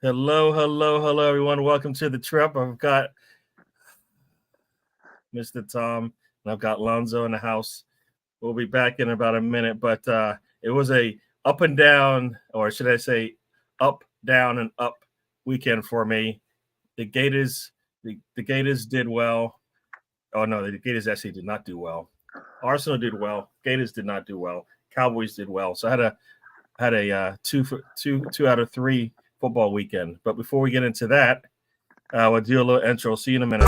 Hello, everyone. Welcome to the trip. I've got Mr. Tom, and I've got Lonzo in the house. We'll be back in about a minute, but it was a up and down, or should I say up, down, and up weekend for me. The Gators did well. Oh, no, the Gators actually did not do well. Arsenal did well. Gators did not do well. Cowboys did well. So I had a two out of three football weekend. But before we get into that, we'll do a little intro. See you in a minute.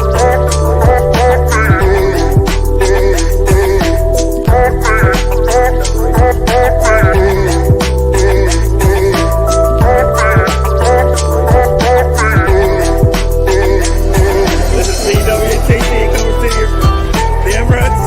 This is DWTT coming to you from the Emirates.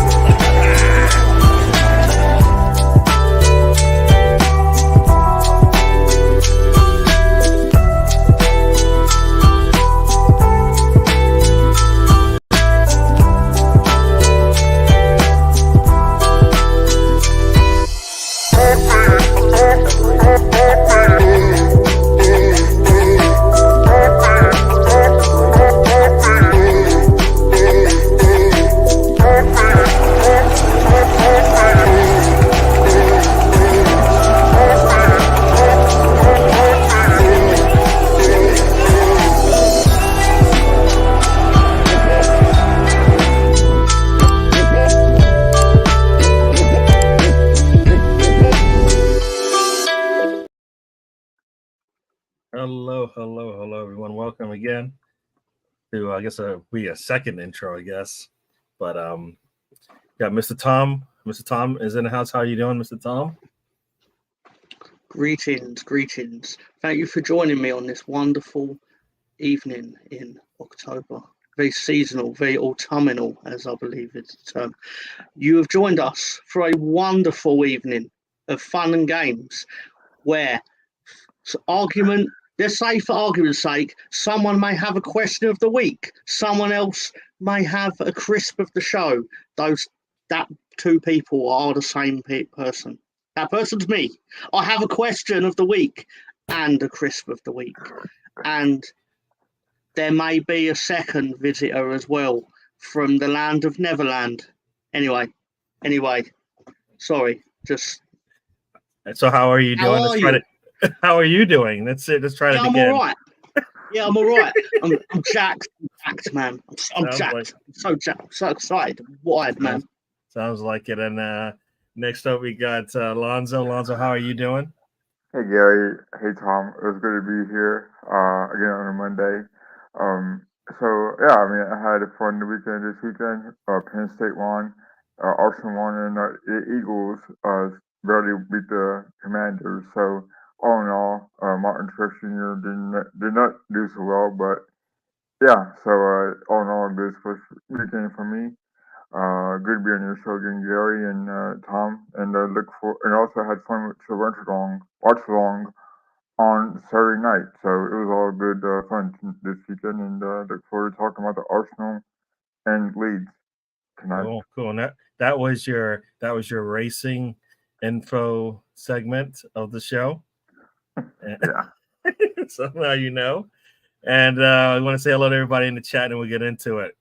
Hello, everyone. Welcome again to, I guess, a second intro, I guess. But got Mr. Tom. Mr. Tom is in the house. How are you doing, Mr. Tom? Greetings. Thank you for joining me on this wonderful evening in October. Very seasonal, very autumnal, as I believe is the term. You have joined us for a wonderful evening of fun and games where let's say for argument's sake, someone may have a question of the week. Someone else may have a crisp of the show. That two people are the same person. That person's me. I have a question of the week and a crisp of the week. And there may be a second visitor as well from the land of Neverland. Anyway, sorry, just... So how are you doing? How are you doing? That's it. Let's try it again. I'm all right. Yeah, I'm all right. I'm jacked, man. I'm jacked. I'm so jacked. So excited. Wired, man. Sounds like it. And next up, we got Lonzo. Lonzo, how are you doing? Hey, Gary. Hey, Tom. It was good to be here again on a Monday. I had a fun weekend this weekend. Penn State won. Arsenal won, and the Eagles barely beat the Commanders. So, all in all, Martin Truex Jr. did not do so well, but yeah. So all in all, good first weekend for me. Good to be on your show again, Gary and Tom, and also had fun with the watch along on Saturday night. So it was all good fun this weekend, and look forward to talking about the Arsenal and Leeds tonight. Cool. And that was your racing info segment of the show. Yeah. So now you know. And I want to say hello to everybody in the chat, and we'll get into it.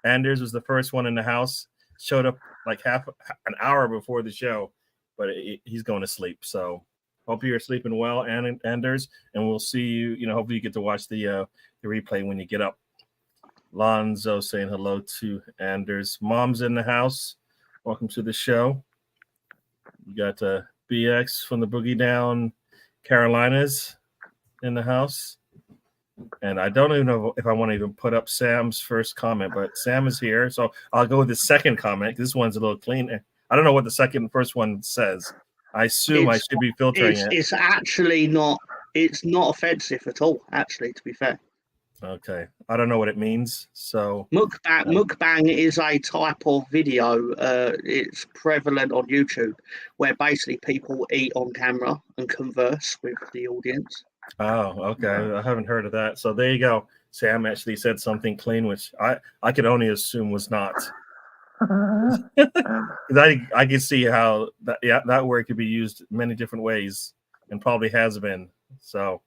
Anders was the first one in the house. Showed up like half an hour before the show, but he's going to sleep. So hope you're sleeping well, Anders, and we'll see you. Hopefully you get to watch the replay when you get up. Lonzo saying hello to Anders. Mom's in the house. Welcome to the show. You got BX from the Boogie Down Carolinas in the house. And I don't even know if I want to even put up Sam's first comment, but Sam is here. So I'll go with the second comment. This one's a little clean. I don't know what the first one says. I assume I should be filtering it. It's actually not. It's not offensive at all, actually, to be fair. Okay. I don't know what it means. So mukbang is a type of video. It's prevalent on YouTube where basically people eat on camera and converse with the audience. Oh, okay. I haven't heard of that. So there you go. Sam actually said something clean, which I could only assume was not. Because I can see how that word could be used many different ways and probably has been. So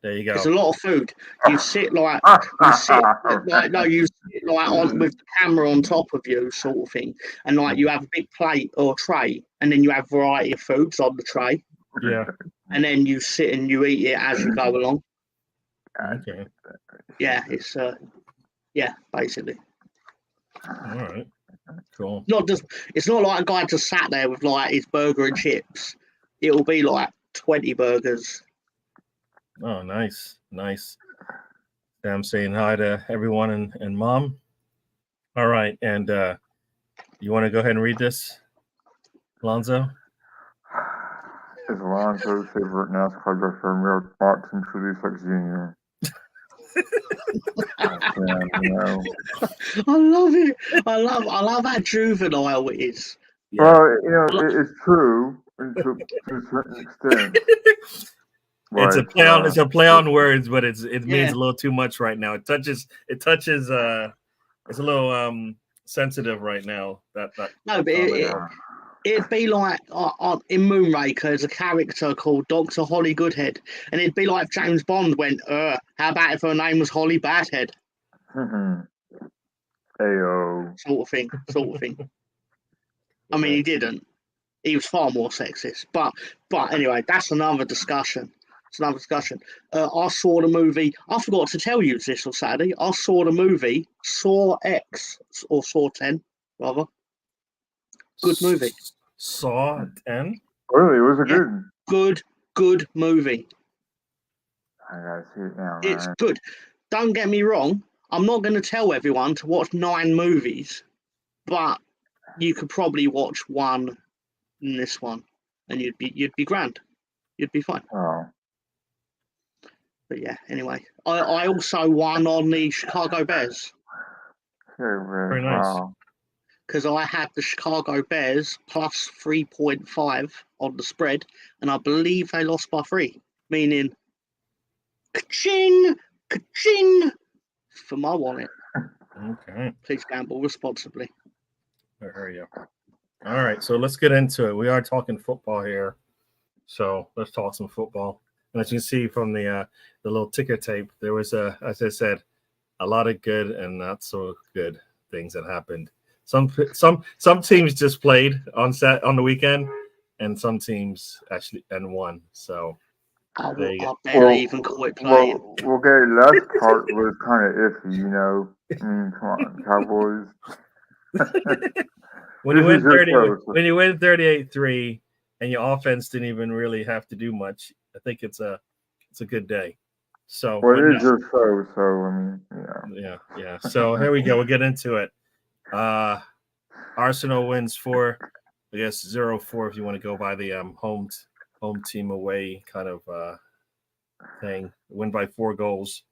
There you It's go. a lot of food. You sit like you sit like on with the camera on top of you, sort of thing, and like you have a big plate or tray, and then you have variety of foods on the tray, Yeah. and then you sit and you eat it as you go along. Okay. Yeah, it's basically. All right. Cool. It's not like a guy just sat there with like his burger and chips. It'll be like 20 burgers. Oh, nice. I'm saying hi to everyone and mom. All right, and you want to go ahead and read this, Alonzo? Is Alonso's favorite NASCAR driver Martin Trudeau Jr.? I love it. I love how juvenile it is. Yeah. Well, it's true to a certain extent. It's a play on. It's a play on words, but it means a little too much right now. It touches. It's a little sensitive right now. No, but it'd be like in Moonraker, there's a character called Dr. Holly Goodhead, and it'd be like if James Bond went, how about if her name was Holly Badhead? Ayo. Sort of thing. I mean, he didn't. He was far more sexist. But anyway, that's another discussion. I saw the movie. I forgot to tell you this on Saturday. I saw the movie Saw X, or Saw 10, rather. Good movie. Saw 10? Really? Was it good? Good movie. I gotta see it now. It's good. Don't get me wrong. I'm not going to tell everyone to watch 9 movies, but you could probably watch one in this one, and you'd be grand. You'd be fine. Oh. But yeah, anyway, I also won on the Chicago Bears. Very nice. Wow. Because I had the Chicago Bears plus 3.5 on the spread, and I believe they lost by 3, meaning ka-ching for my wallet. Okay. Please gamble responsibly. There you go. All right, so let's get into it. We are talking football here, so let's talk some football. And as you can see from the little ticker tape, there was as I said, a lot of good and not so good things that happened. Some teams just played on the weekend, and some teams actually won. So I barely even quit playing. Well, Gary, last part was kind of iffy, you know. I mean, come on, Cowboys. When you win 38-3 and your offense didn't even really have to do much, I think it's a good day. So it is just so I mean, yeah. So here we go. We'll get into it. Arsenal wins 0-4 if you want to go by the home team away kind of thing. Win by 4 goals.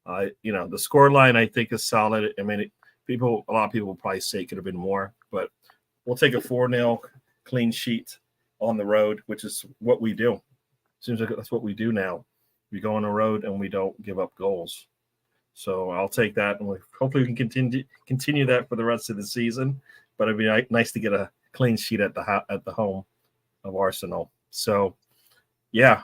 The score line I think is solid. I mean, a lot of people will probably say it could have been more, but we'll take a 4-0 clean sheet on the road, which is what we do. Seems like that's what we do now. We go on the road and we don't give up goals. So I'll take that, and hopefully we can continue that for the rest of the season. But it'd be nice to get a clean sheet at the home of Arsenal. So, yeah,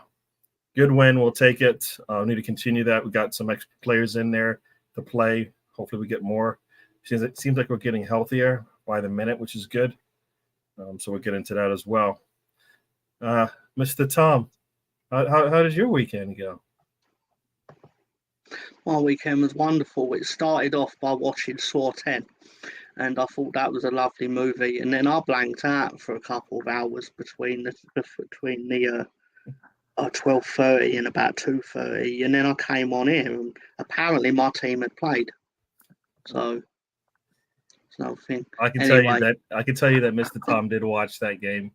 good win. We'll take it. We need to continue that. We got some extra players in there to play. Hopefully we get more. It seems like we're getting healthier by the minute, which is good. So we'll get into that as well. Mr. Tom, how did your weekend go? My weekend was wonderful. It started off by watching Saw 10, and I thought that was a lovely movie. And then I blanked out for a couple of hours between the 12:30 and about 2:30, and then I came on here, and apparently my team had played. So it's another thing. I can tell you that Mr. Tom did watch that game,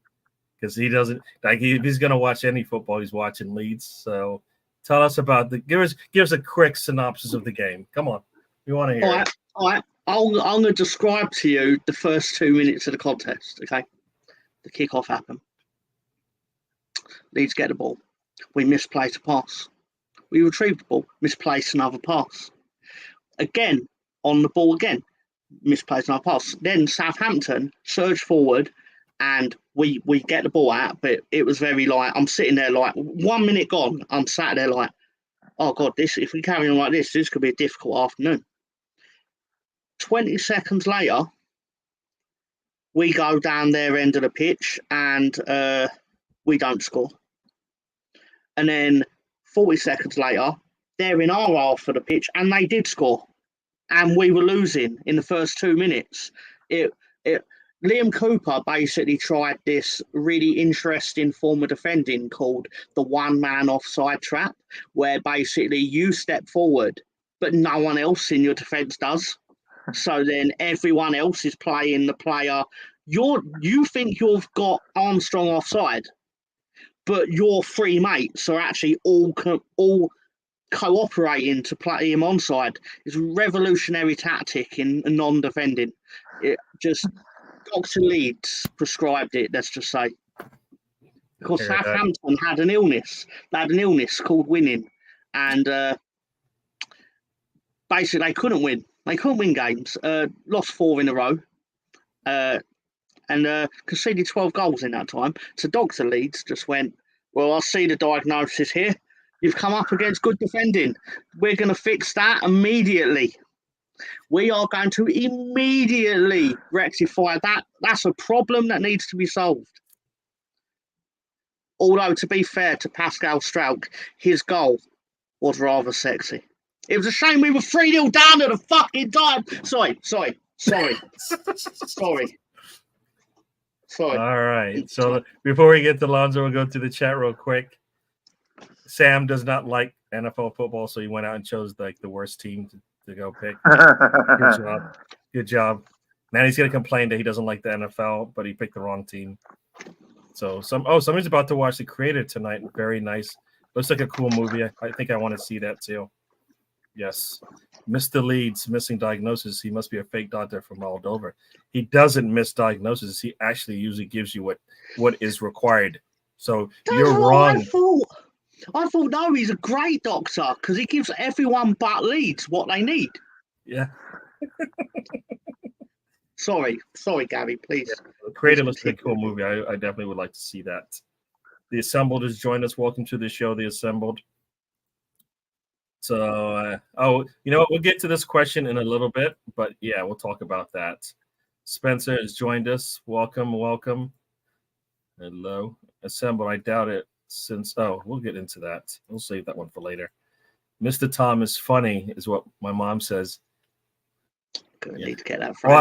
because he doesn't if he's going to watch any football, he's watching Leeds. So tell us about give us a quick synopsis of the game. Come on, we want to hear it. All right. I'm going to describe to you the first 2 minutes of the contest. Okay, the kickoff happened. Leeds get the ball. We misplace a pass. We retrieve the ball. Misplace another pass. Again on the ball again. Misplace another pass. Then Southampton surge forward, and we get the ball out. But it was very I'm sitting there 1 minute gone. I'm sat there oh God, if we carry on like this could be a difficult afternoon. 20 seconds later, we go down their end of the pitch and we don't score. And then 40 seconds later, they're in our half of the pitch and they did score. And we were losing in the first 2 minutes. Liam Cooper basically tried this really interesting form of defending called the one-man offside trap, where basically you step forward, but no one else in your defence does. So then everyone else is playing the player. You think you've got Armstrong offside, but your three mates are actually all cooperating to play him onside. It's a revolutionary tactic in non-defending. It just Dr. Leeds prescribed it, let's just say. Because Southampton had an illness. They had an illness called winning. And basically they couldn't win. They couldn't win games. Lost 4 in a row. And conceded 12 goals in that time. So Dr. Leeds just went, well, I see the diagnosis here. You've come up against good defending. We're going to fix that immediately. We are going to immediately rectify that. That's a problem that needs to be solved. Although, to be fair to Pascal Strauch, his goal was rather sexy. It was a shame we were 3-0 down at the fucking time. Sorry. All right. So before we get to Lonzo, we'll go to the chat real quick. Sam does not like NFL football, so he went out and chose the worst team to go pick. Good job. Now he's gonna complain that he doesn't like the NFL, but he picked the wrong team. So somebody's about to watch The Creator tonight. Very nice. Looks like a cool movie. I think I want to see that too. Yes. Mr. Leeds missing diagnosis. He must be a fake doctor from Moldova. He doesn't misdiagnose. He actually usually gives you what is required. So you're wrong. I thought no, he's a great doctor because he gives everyone but Leeds what they need. Yeah. Sorry, Gary, please. Yeah, The Creator looks like a cool movie. I definitely would like to see that. The Assembled has joined us. Welcome to the show, The Assembled. So, you know what? We'll get to this question in a little bit, but yeah, we'll talk about that. Spencer has joined us. Welcome. Hello. Assembled. I doubt it. We'll get into that. We'll save that one for later. Mr. Tom is funny, is what my mom says. Need to get that from.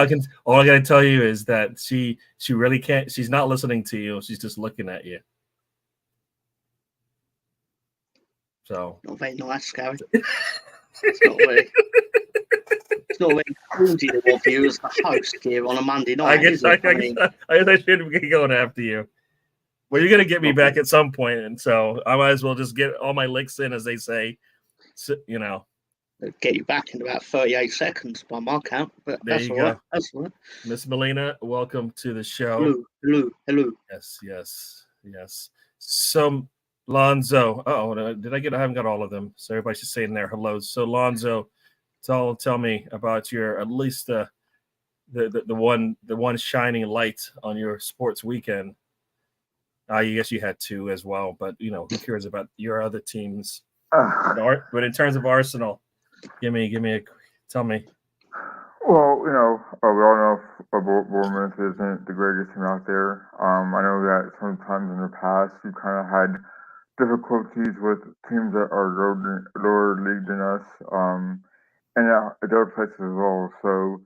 All I gotta tell you is that she really can't. She's not listening to you. She's just looking at you. So not very nice, Gary. It's not very cordial of you as the host here on a Monday night. I guess I should be going after you. Well, you're gonna get me back at some point, and so I might as well just get all my licks in, as they say. So, you know, get you back in about 38 seconds by my count. But there you go. Right. That's all right. Miss Melina, welcome to the show. Hello. Yes. So Lonzo. I haven't got all of them. So everybody's just saying their hellos. So Lonzo, tell me about your at least the one shining light on your sports weekend. I guess you had 2 as well, but you know, who cares about your other teams? But in terms of Arsenal, tell me. Well, you know, we all know Bournemouth isn't the greatest team out there. I know that sometimes in the past you kind of had difficulties with teams that are lower league than us, and at other places as well. So,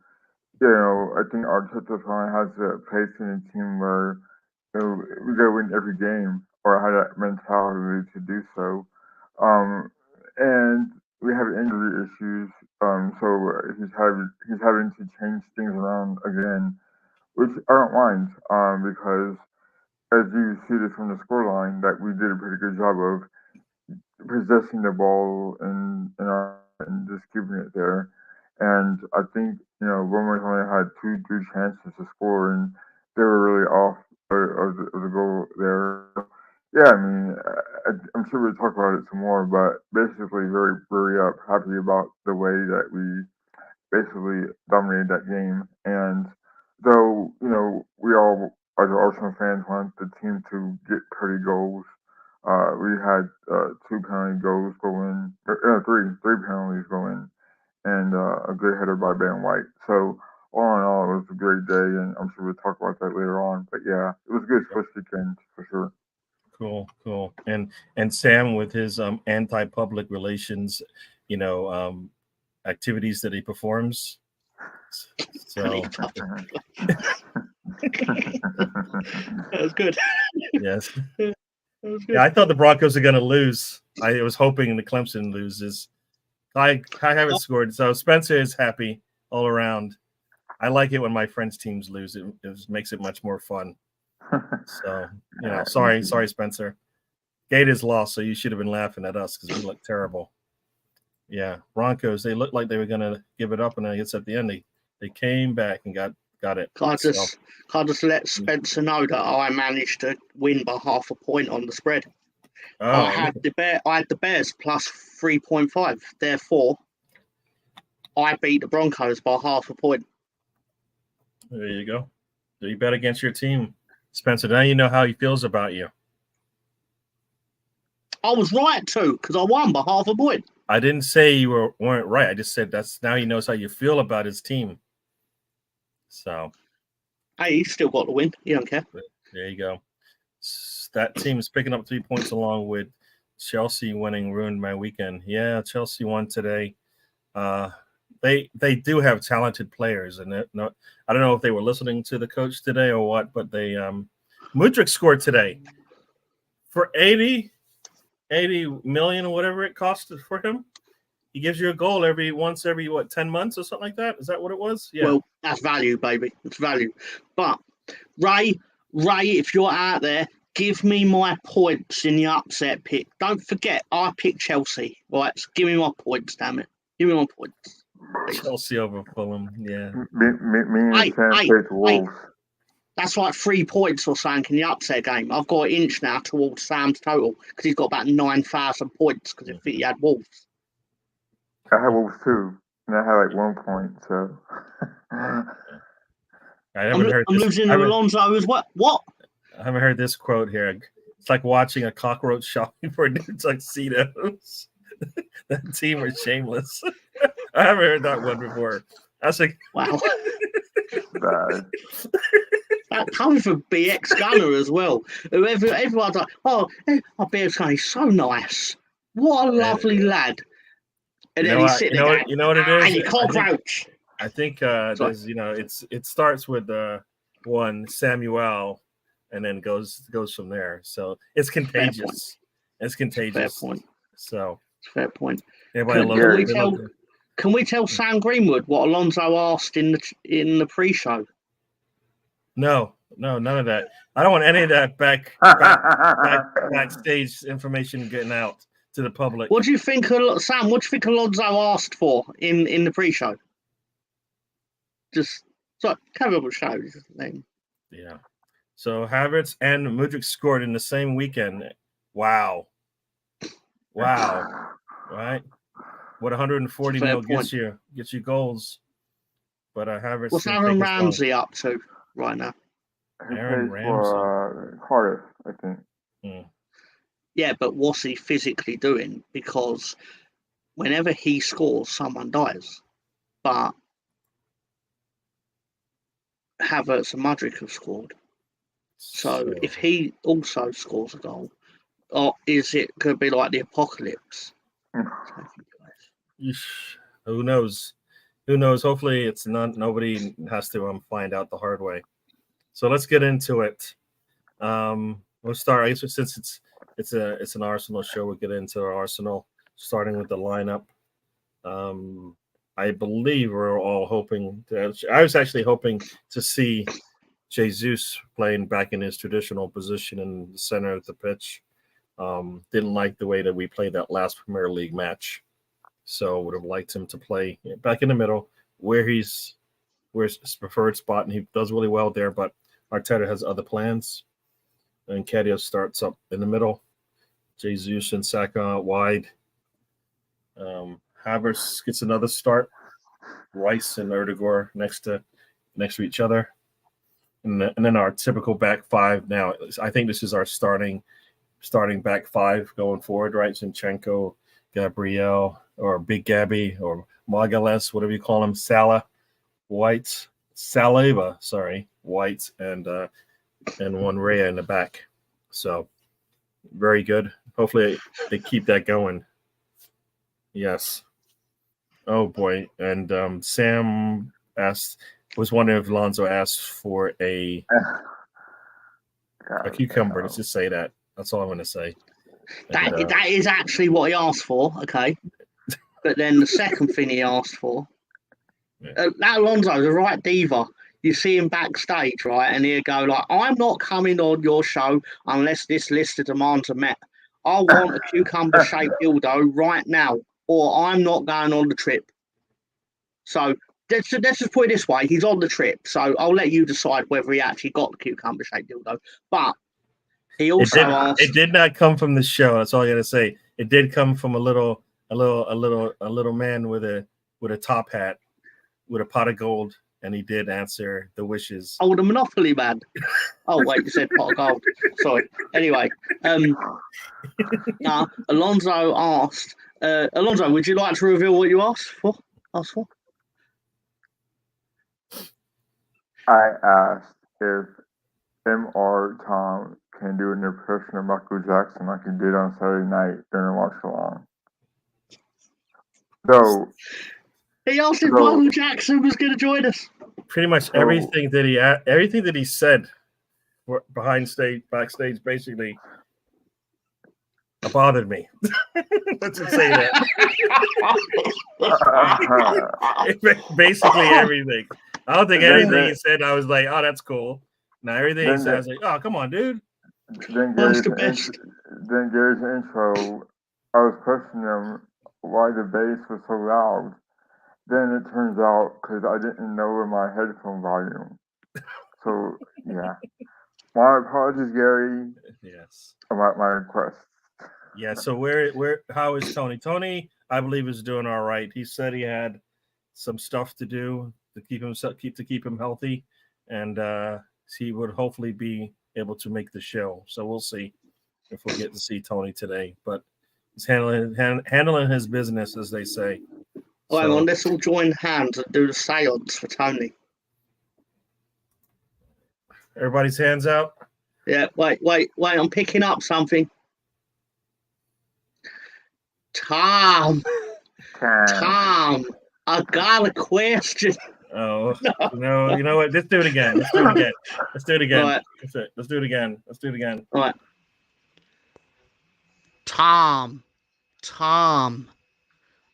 you know, I think Arteta finally has a place in a team where we go win every game, or have that mentality to do so. And we have injury issues, so he's having to change things around again, which I don't mind, because as you see this from the scoreline, that we did a pretty good job of possessing the ball and just keeping it there. And I think, you know, Bournemouth only had 2-3 chances to score, and they were really off of the goal there. Yeah, I mean, I'm sure we'll talk about it some more, but basically very, very happy about the way that we basically dominated that game. And though, you know, we all, as Arsenal fans, want the team to get pretty goals, We had 2 penalty goals go in, three penalties go in, and a good header by Ben White. So all in all, it was a great day, and I'm sure we'll talk about that later on. But yeah, it was a good Swiss weekend for sure. Cool. And Sam with his anti-public relations, activities that he performs. So that was good. Yes. That was good. Yeah, I thought the Broncos are going to lose. I was hoping the Clemson loses. I haven't scored, so Spencer is happy all around. I like it when my friends' teams lose. It makes it much more fun. So, sorry, Spencer. Gators lost, so you should have been laughing at us because we look terrible. Yeah, Broncos, they looked like they were going to give it up, and I guess at the end they came back and got it. Can I just let Spencer know that I managed to win by half a point on the spread? I had the Bears plus 3.5. Therefore, I beat the Broncos by half a point. There you go. So you bet against your team, Spencer. Now you know how he feels about you. I was right too, because I won by half a point. I didn't say you weren't right. I just said that's now he knows how you feel about his team. So, hey, he's still got the win. He don't care. There you go. That team is picking up 3 points along with Chelsea winning ruined my weekend. Yeah, Chelsea won today. They do have talented players, and I don't know if they were listening to the coach today or what, but they Mudryk scored today for 80 million or whatever it costed for him. He gives you a goal every 10 months or something like that. Is that what it was? Yeah. Well, that's value, baby. It's value. But Ray, if you're out there, give me my points in the upset pick. Don't forget, I picked Chelsea. Right, so give me my points, damn it. Give me my points. Chelsea over Fulham, yeah. Me and Sam played the Wolves. That's like 3 points or something in the upset game. I've got an inch now towards Sam's total because he's got about 9,000 points because he had Wolves. I had Wolves too, and I had like 1 point. So I'm losing to Alonso as well. What? I haven't heard this quote here. It's like watching a cockroach shopping for new tuxedos. That team are shameless. I haven't heard that one before. That's like wow. Bad. That comes from BX Gunner as well. Everyone's like, oh, BX Gunner, he's so nice. What a lovely lad. And then he's sitting there. You know what it is? And you cockroach. I think there's it starts with one Samuel, and then goes from there. So it's contagious. It's contagious. Fair point. So fair point. Can we tell Sam Greenwood what Alonso asked in the pre-show? No, none of that. I don't want any of that backstage information getting out to the public. What do you think, Sam? What do you think Alonso asked for in the pre-show? Just cover up a show. Yeah. So Havertz and Mudryk scored in the same weekend. Wow. Right. What 140 mil gets you goals. But Havertz. What's Aaron Ramsey up to right now? Aaron Ramsey. Cardiff, I think. Yeah, but what's he physically doing? Because whenever he scores, someone dies. But Havertz and Mudryk have scored. So if he also scores a goal, or is it going to be like the apocalypse? Who knows? Hopefully it's not. Nobody has to find out the hard way. So let's get into it. We'll start. I guess since it's an Arsenal show, we'll get into our Arsenal, starting with the lineup. I believe we're all hoping I was actually hoping to see Jesus playing back in his traditional position in the center of the pitch. Didn't like the way that we played that last Premier League match. So would have liked him to play back in the middle where his preferred spot, and he does really well there, but Arteta has other plans. And Kadios starts up in the middle. Jesus and Saka out wide. Havertz gets another start. Rice and Erdegaard next to each other. And then our typical back five now. I think this is our starting starting back five going forward, right? Zinchenko, Gabriel, or Big Gabby, or Margales, whatever you call him, White, White, and one Rhea in the back. So very good. Hopefully they keep that going. Yes. Oh boy. And Sam was wondering if Lonzo asked for a cucumber. Let's just say that. That's all I'm going to say. That is actually what he asked for, okay? But then the second thing he asked for, that Alonso's a right diva. You see him backstage, right? And he'll go like, I'm not coming on your show unless this list of demands are met. I want a cucumber-shaped dildo right now, or I'm not going on the trip. So let's just put it this way. He's on the trip, so I'll let you decide whether he actually got the cucumber-shaped dildo. But he also asked. It did not come from the show. That's all I got to say. It did come from a little man with a top hat with a pot of gold, and he did answer the wishes. Oh, the Monopoly man. Oh wait, you said pot of gold. Sorry. Anyway, Alonso asked. Alonso, would you like to reveal what you asked for? I asked if MR Tom can do an impression of Michael Jackson like he did on Saturday night during watch along. So he asked if Michael Jackson was going to join us. Pretty much everything that he said backstage, basically bothered me. Let's just say that. Basically everything. I don't think anything he said I was like, oh, that's cool. Now everything he said I was like, oh, come on, dude. Then Gary's intro, I was questioning him why the bass was so loud. Then it turns out because I didn't know my headphone volume. So yeah, my apologies, Gary. Yes. About my request. Yeah. So how is Tony? Tony, I believe, is doing all right. He said he had some stuff to do to keep him healthy, and he would hopefully be able to make the show. So we'll see if we'll get to see Tony today. But he's handling his business, as they say. Oh, hang on, let's all join hands and do the seance for Tony. Everybody's hands out? Yeah, wait, I'm picking up something. Tom, I got a question. Oh, no. You know what? Let's do it again. Right. Let's do it again. All right. Tom,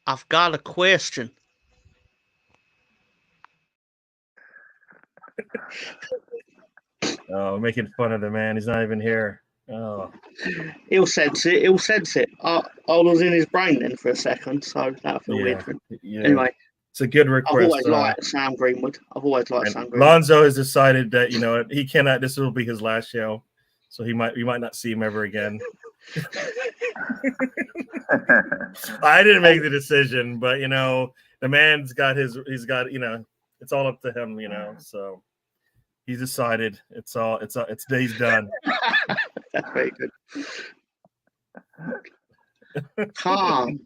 I've got a question. Oh, making fun of the man. He's not even here. Oh. He'll sense it. I was in his brain then for a second, so that'll feel weird for him. Yeah. Anyway. It's a good request. I've always liked Sam Greenwood. Lonzo has decided that, he cannot, this will be his last show. So we might not see him ever again. I didn't make the decision, but the man's got it's all up to him, so he's decided it's day's done. That's very good. Tom,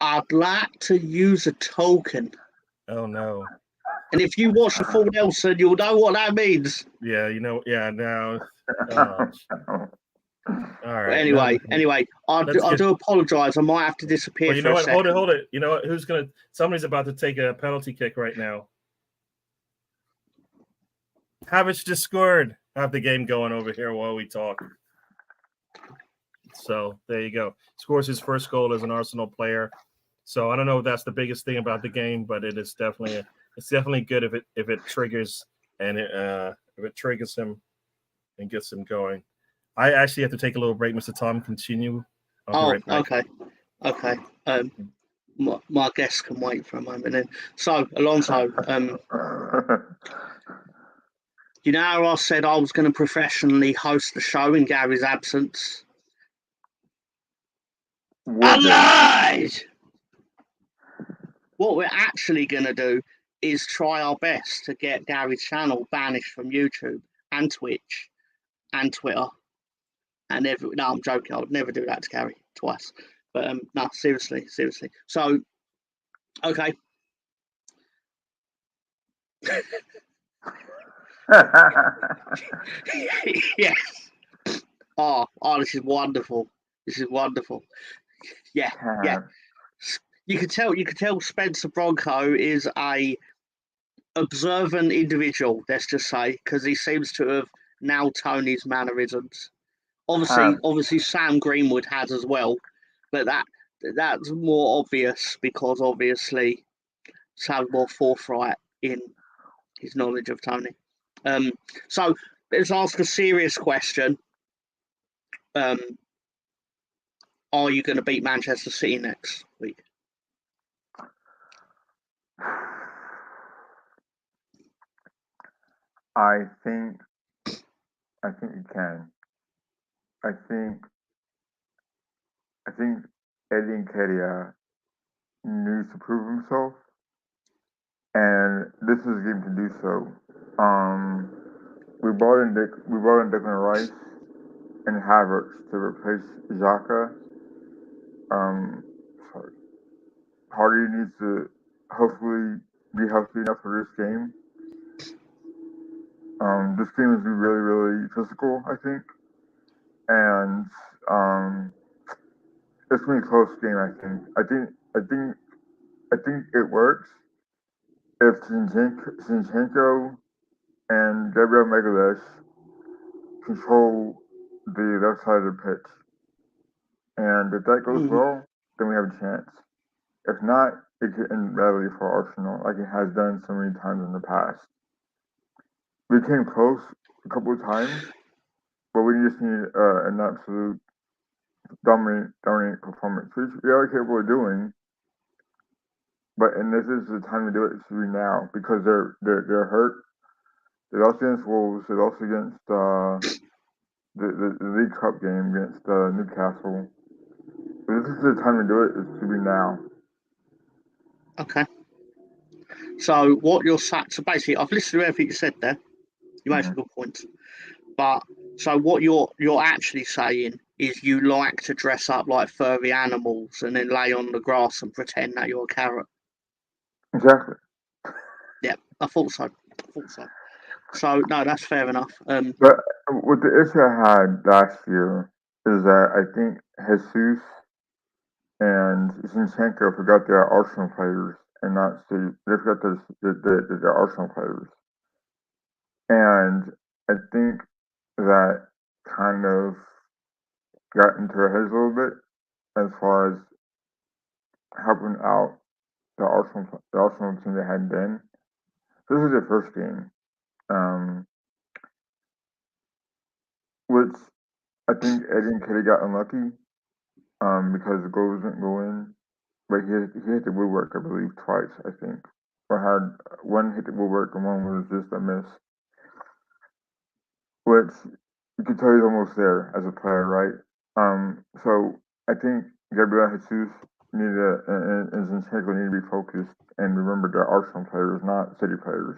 I'd like to use a token. Oh no. And if you watch the full Nelson, you'll know what that means. Yeah, now. All right. Anyway, I do apologize. I might have to disappear. Well, you know what? Hold it. You know what? Somebody's about to take a penalty kick right now. Havertz just scored. I have the game going over here while we talk. So there you go. Scores his first goal as an Arsenal player. So I don't know if that's the biggest thing about the game, but it is definitely good if it triggers and if it triggers him and gets him going. I actually have to take a little break, Mr. Tom. Continue. Okay. My guest can wait for a moment then. So Alonso, how I said I was going to professionally host the show in Gary's absence? I lied! What we're actually going to do is try our best to get Gary's channel banished from YouTube and Twitch and Twitter And no, I'm joking. I would never do that to Gary twice. But no, seriously. So, okay. Yes. Oh, this is wonderful. Yeah. You could tell Spencer Bronco is a observant individual, let's just say, because he seems to have nailed Tony's mannerisms. Obviously Sam Greenwood has as well, but that's more obvious because obviously Sam's more forthright in his knowledge of Tony. So let's ask a serious question. Are you going to beat Manchester City next week? I think you can. I think Eddie Nketiah needs to prove himself, and this is a game to do so. We brought in Declan Rice and Havertz to replace Xhaka. Hardy needs to hopefully be healthy enough for this game. This game is going to be really, really physical, I think. And it's going to be a close game, I think. I think it works if Zinchenko and Gabriel Magalhaes control the left side of the pitch. And if that goes well, then we have a chance. If not, it could end badly for Arsenal, like it has done so many times in the past. We came close a couple of times, but we just need an absolute dominant performance, which we are capable of doing. And this is the time to do it. It should be now because they're hurt. They lost against Wolves. They lost against the League Cup game against Newcastle. But this is the time to do it. It should be now. Okay. So what you're saying? So basically, I've listened to everything you said there. You made some good points. But so what you're actually saying is you like to dress up like furry animals and then lay on the grass and pretend that you're a carrot. Exactly. Yeah, I thought so. So no, that's fair enough. But with the issue I had last year is that I think Jesus and Zinchenko forgot they're Arsenal players and not City. They forgot they're Arsenal players. And I think that kind of got into their heads a little bit as far as helping out the Arsenal team they had been. This is their first game. Which I think Eddie Nketiah got unlucky because the goal didn't go in. But he hit the woodwork, I believe, twice, I think. Or had one hit the woodwork and one was just a miss. Which you could tell he's almost there as a player, right? So I think Gabriel Jesus and Zinchenko need to be focused and remember they're Arsenal players, not City players.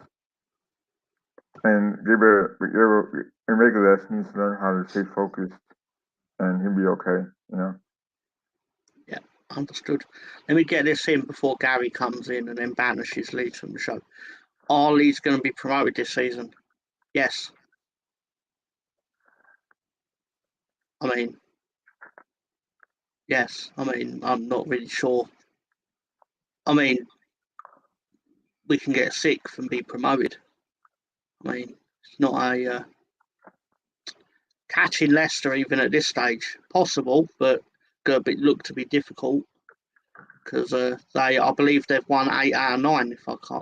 And Magalhaes needs to learn how to stay focused and he'll be okay, you know? Yeah, understood. Let me get this in before Gary comes in and then banishes Leeds from the show. Are Leeds going to be promoted this season? Yes. I mean, yes. I mean, I'm not really sure. I mean, we can get sixth and be promoted. I mean, it's not a catching Leicester even at this stage. Possible, but going to look to be difficult because I believe they've won 8 out of 9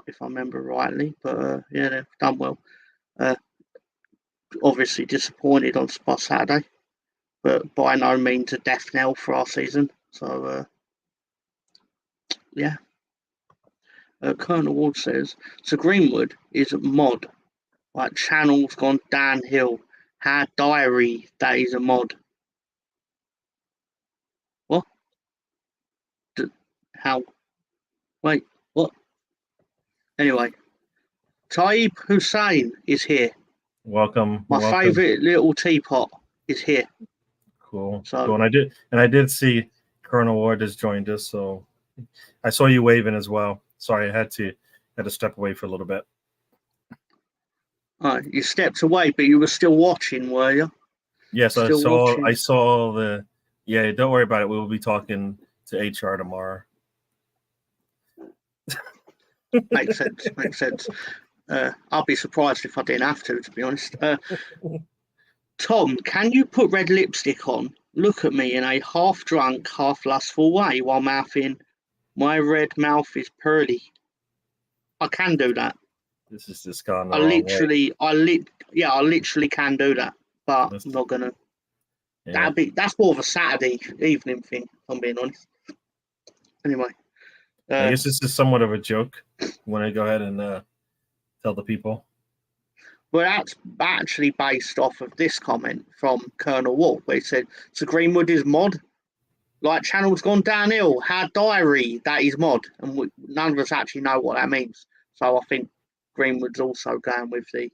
if I remember rightly. But yeah, they've done well. Obviously disappointed on Saturday, but by no means a death knell for our season. So yeah. Colonel Ward says, so Greenwood is a mod. Like channel's gone downhill. Had diary that is a mod. What? How? Wait, what? Anyway, Taib Hussein is here. Welcome. My favourite little teapot is here. Cool. So- Cool. And I did see Colonel Ward has joined us, so I saw you waving as well. Sorry, I had to step away for a little bit. You stepped away, but you were still watching, were you? Yes, Still watching. I saw the. Yeah, don't worry about it. We will be talking to HR tomorrow. Makes sense. Makes sense. I'll be surprised if I didn't have to be honest. Tom, can you put red lipstick on? Look at me in a half-drunk, half-lustful way while mouthing, "My red mouth is pearly." I can do that. This is just gone the I wrong literally can do that, but That's- I'm not gonna. Yeah. That's more of a Saturday evening thing, if I'm being honest. Anyway, I guess this is somewhat of a joke. Want to go ahead and tell the people? well, that's actually based off of this comment from Colonel Wolf, where he said, "So Greenwood is mod, like channel's gone downhill. Had diary, that is mod," and none of us actually know what that means. So I think Greenwood's also going with the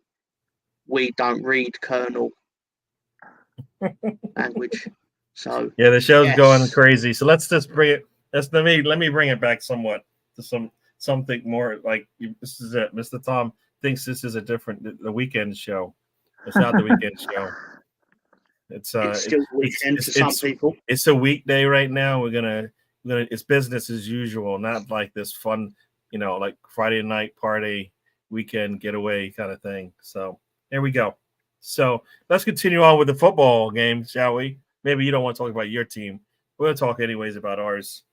"we don't read Colonel" language. So Yeah, the show's yes. going crazy. So let's just bring it. Let me bring it back somewhat to something more like this is it. Mr. Tom thinks this is the weekend show. It's not the weekend show. It's still weekend for some people. It's a weekday right now. We're gonna it's business as usual, not like this fun, like Friday night party, weekend getaway kind of thing. So there we go. So let's continue on with the football game, shall we? Maybe you don't want to talk about your team. We're gonna talk anyways about ours.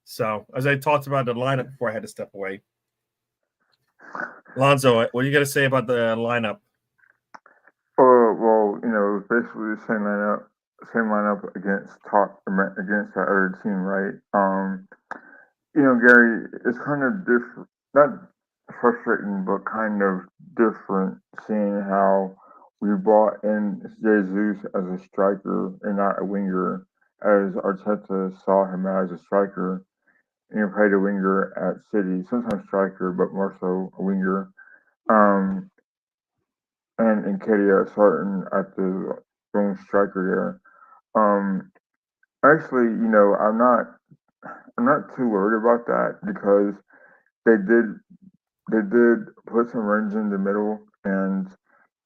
So as I talked about the lineup before I had to step away. Lonzo, what are you gonna say about the lineup? Well, it was basically the same lineup against the other team, right? Gary, it's kind of different, not frustrating, but kind of different seeing how we brought in Jesus as a striker and not a winger, as Arteta saw him as a striker, and he played a winger at City, sometimes striker, but more so a winger. And Kedia starting at the lone striker there. Actually, I'm not too worried about that because they did put some runs in the middle, and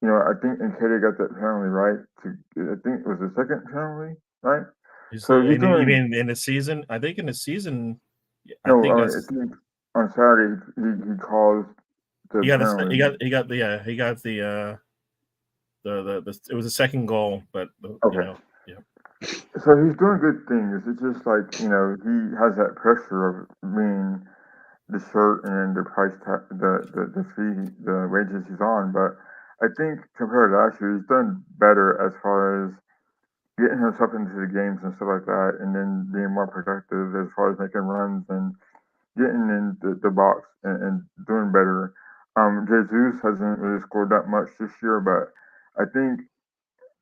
I think Nketiah got that penalty right. I think it was the second penalty, right? So you mean in the season? I think in the season. I think on Saturday he caused the penalty. He got the it was a second goal, but okay. So he's doing good things. It's just like he has that pressure of being the shirt and the price tag, the fee, the wages he's on. But I think compared to last year, he's done better as far as getting himself into the games and stuff like that, and then being more productive as far as making runs and getting in the box and doing better. Jesus hasn't really scored that much this year, but I think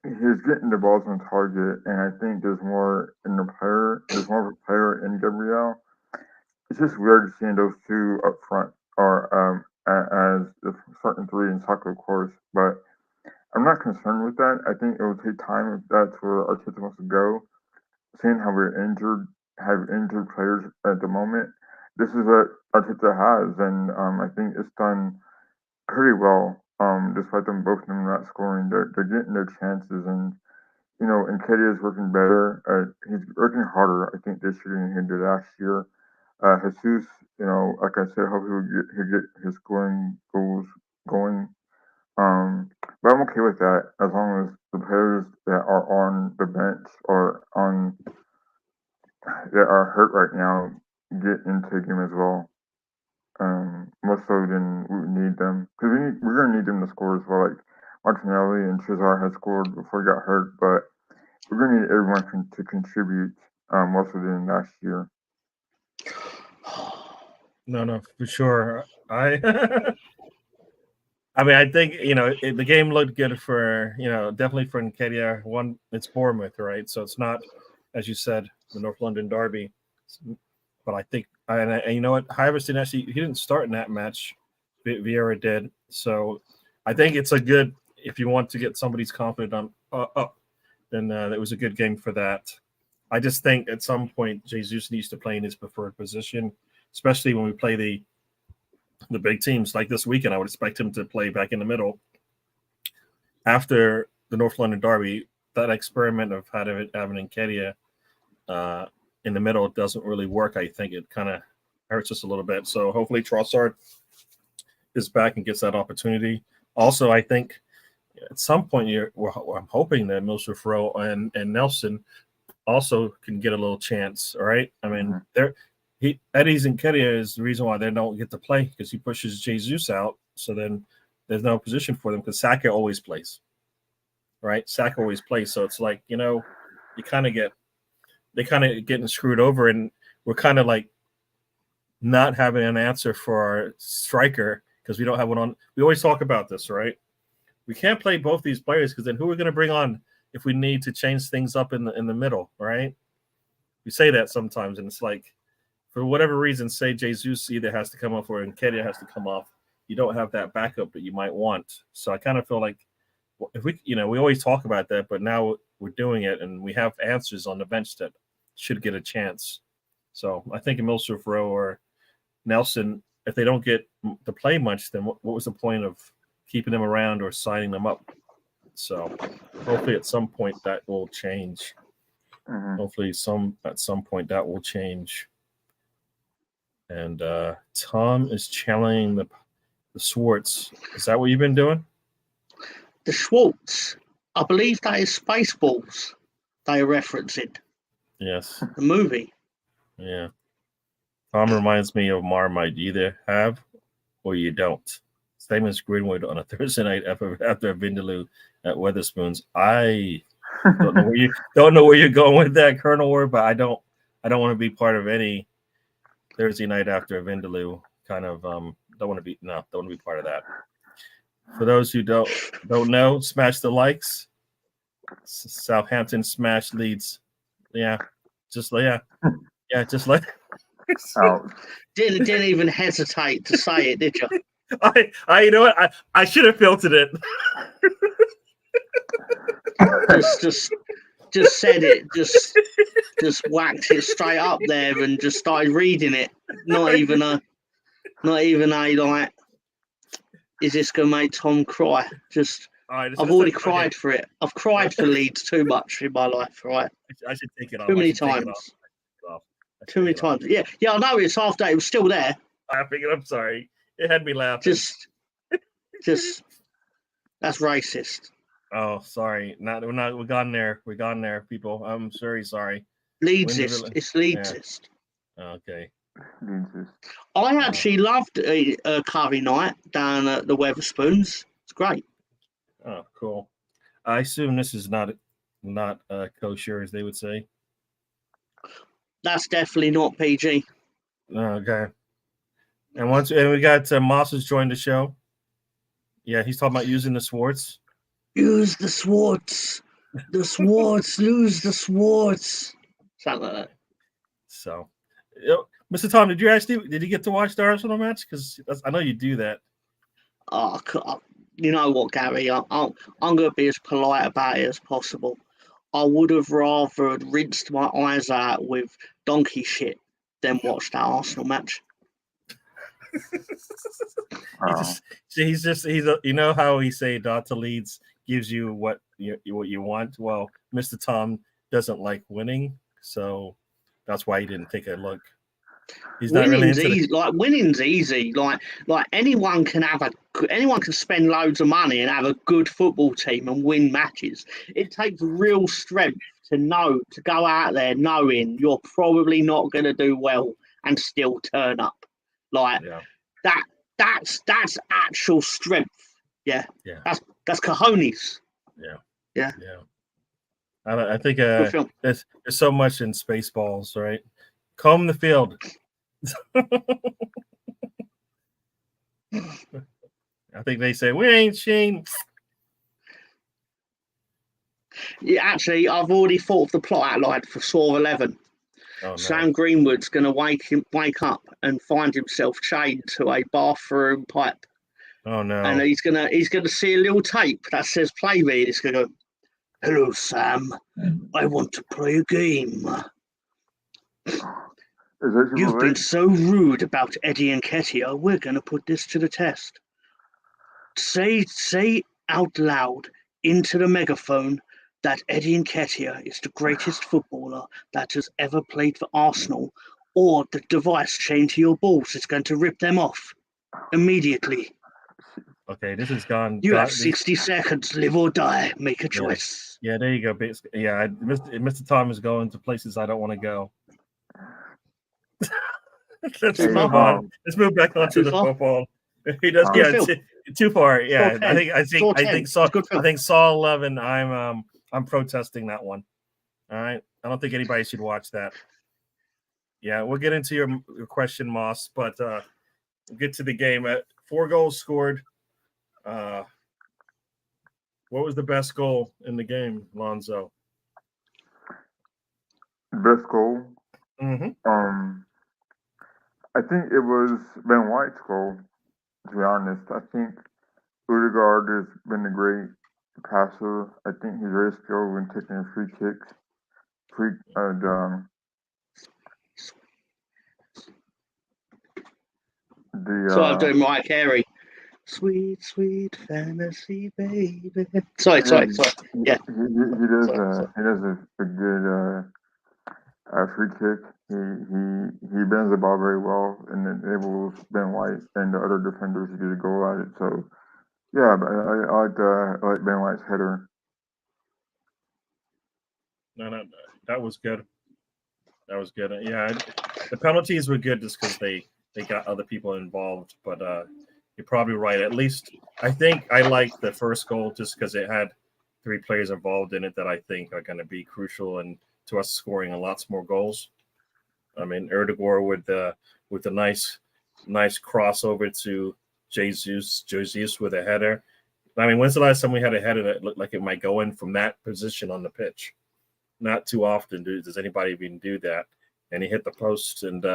he's getting the balls on target, and I think there's more in the player. There's more of a player in Gabriel. It's just weird seeing those two up front, or as the starting three in soccer, of course. But I'm not concerned with that. I think it will take time if that's where Arteta wants to go. Seeing how have injured players at the moment, this is what Arteta has, and I think it's done pretty well. Despite them both not scoring, they're getting their chances, and Nketiah is working better. He's working harder, I think, this year than he did last year. Jesus, like I said, hopefully he'll get his scoring goals going. But I'm okay with that as long as the players that are on the bench or that are hurt right now get into the game as well. More so than we need them, because we're gonna need them to score as well. Like Martinelli and Cesar had scored before he got hurt, but we're gonna need everyone to contribute more so than last year. No, for sure. I mean, I think the game looked good for definitely for Nketiah. One, it's Bournemouth, right? So it's not, as you said, the North London derby. But I think, and you know what, Iverson actually he didn't start in that match. Vieira did. So I think it's a good if you want to get somebody's confidence up. and it was a good game for that. I just think at some point Jesus needs to play in his preferred position, especially when we play the big teams like this weekend. I would expect him to play back in the middle. After the North London Derby, that experiment of having Nketiah in the middle doesn't really work. I think it kind of hurts us a little bit. So hopefully Trossard is back and gets that opportunity. Also, I think at some point I'm hoping that Milsworth Rowe and Nelson also can get a little chance. All right. I mean, Eddie's and Nketiah is the reason why they don't get to play, because he pushes Jesus out. So then there's no position for them, because Saka always plays. Right? Saka always plays. So it's like, they kind of getting screwed over, and we're kind of like not having an answer for our striker because we don't have one on. We always talk about this, right? We can't play both these players, because then who are we going to bring on if we need to change things up in the middle, right? We say that sometimes, and it's like, for whatever reason, say Jesus either has to come off or Nketiah has to come off. You don't have that backup that you might want. So I kind of feel like if we, we always talk about that, but now we're doing it, and we have answers on the bench that should get a chance. So I think Milsworth Rowe or Nelson, if they don't get to play much, then what was the point of keeping them around or signing them up? So hopefully at some point that will change. Hopefully at some point that will change. And Tom is channeling the Schwartz. Is that what you've been doing? The Schwartz. I believe that is Spaceballs they are referencing. Yes. The movie. Yeah. Tom reminds me of Marmite. You either have or you don't. Same as Greenwood on a Thursday night after a Vindaloo at Weatherspoons. I don't know where you're going with that, Colonel Ward, but I don't want to be part of any Thursday night after a Vindaloo kind of don't want to be part of that. For those who don't know, smash the likes. Southampton smash Leeds. Just like didn't even hesitate to say it, did you? I you know what? I should have filtered it. just said it, just whacked it straight up there and just started reading it. Not even a like, is this gonna make Tom cry? I've already cried for it. I've cried for Leeds too much in my life, right? I should take it off. Too many times. Too many times. Yeah, I know it's after it was still there. I'm sorry. It had me laughing. Just that's racist. Oh, sorry. We're gone there. We're gone there, people. I'm very sorry. Leedsist. It's Leedsist. Yeah. Okay. I actually loved a curry night down at the Weatherspoons. It's great. Oh, cool. I assume this is not kosher, as they would say. That's definitely not PG. Okay. And we got Moss has joined the show. Yeah, he's talking about using the Schwartz. Use the Schwartz. The Schwartz. Lose the Schwartz. Something like that. So, Mr. Tom, did you get to watch the Arsenal match? Because I know you do that. Oh, you know what, Gary? I'm going to be as polite about it as possible. I would have rather rinsed my eyes out with donkey shit than watch that Arsenal match. He's you know how he say Dr. Leeds gives you what you want. Well, Mr. Tom doesn't like winning, so that's why he didn't take a look. He's not really into easy. Like winning's easy. Like anyone can spend loads of money and have a good football team and win matches. It takes real strength to go out there knowing you're probably not going to do well and still turn up. That's actual strength. Yeah. That's cojones. Yeah. I think there's so much in Spaceballs, right? Comb the field. I think they say we ain't seen. Yeah, actually, I've already thought of the plot outline for Saw 11. Oh, no. Sam Greenwood's going to wake up and find himself chained to a bathroom pipe. Oh no! And he's gonna see a little tape that says "Play me." And it's gonna go, Hello, Sam. I want to play a game. Is that You've Super been Late? so rude about Eddie and Ketia. We're going to put this to the test. Say out loud into the megaphone that Eddie Nketiah is the greatest footballer that has ever played for Arsenal, or the device chained to your balls is going to rip them off immediately. Okay, this has gone. You have 60 seconds. Live or die. Make a choice. Yeah, there you go. Yeah, Mr. Tom is going to places I don't want to go. Let's move on. Let's move back onto the football. He does. Yeah, too far. Yeah, I think Saul 11. I'm protesting that one. All right, I don't think anybody should watch that. Yeah, we'll get into your question, Moss, but we'll get to the game. 4 goals scored. What was the best goal in the game, Lonzo? Best goal? Mm-hmm. I think it was Ben White's goal, to be honest. I think Odegaard has been a great passer. I think he's very skilled when taking free kicks. So I'm doing Mariah Carey. Sweet, sweet fantasy, baby. Sorry. Yeah. He does a good free kick. He bends the ball very well and enables Ben White and the other defenders to get a goal at it. So yeah, I like Ben White's header. No, that was good. That was good. Yeah, the penalties were good just because they got other people involved. But you're probably right. At least I think I like the first goal just because it had 3 players involved in it that I think are going to be crucial and to us scoring a lots more goals. I mean, Erdegaard with a nice crossover to Jesus with a header. I mean, when's the last time we had a header that looked like it might go in from that position on the pitch? Not too often does anybody even do that. And he hit the post, and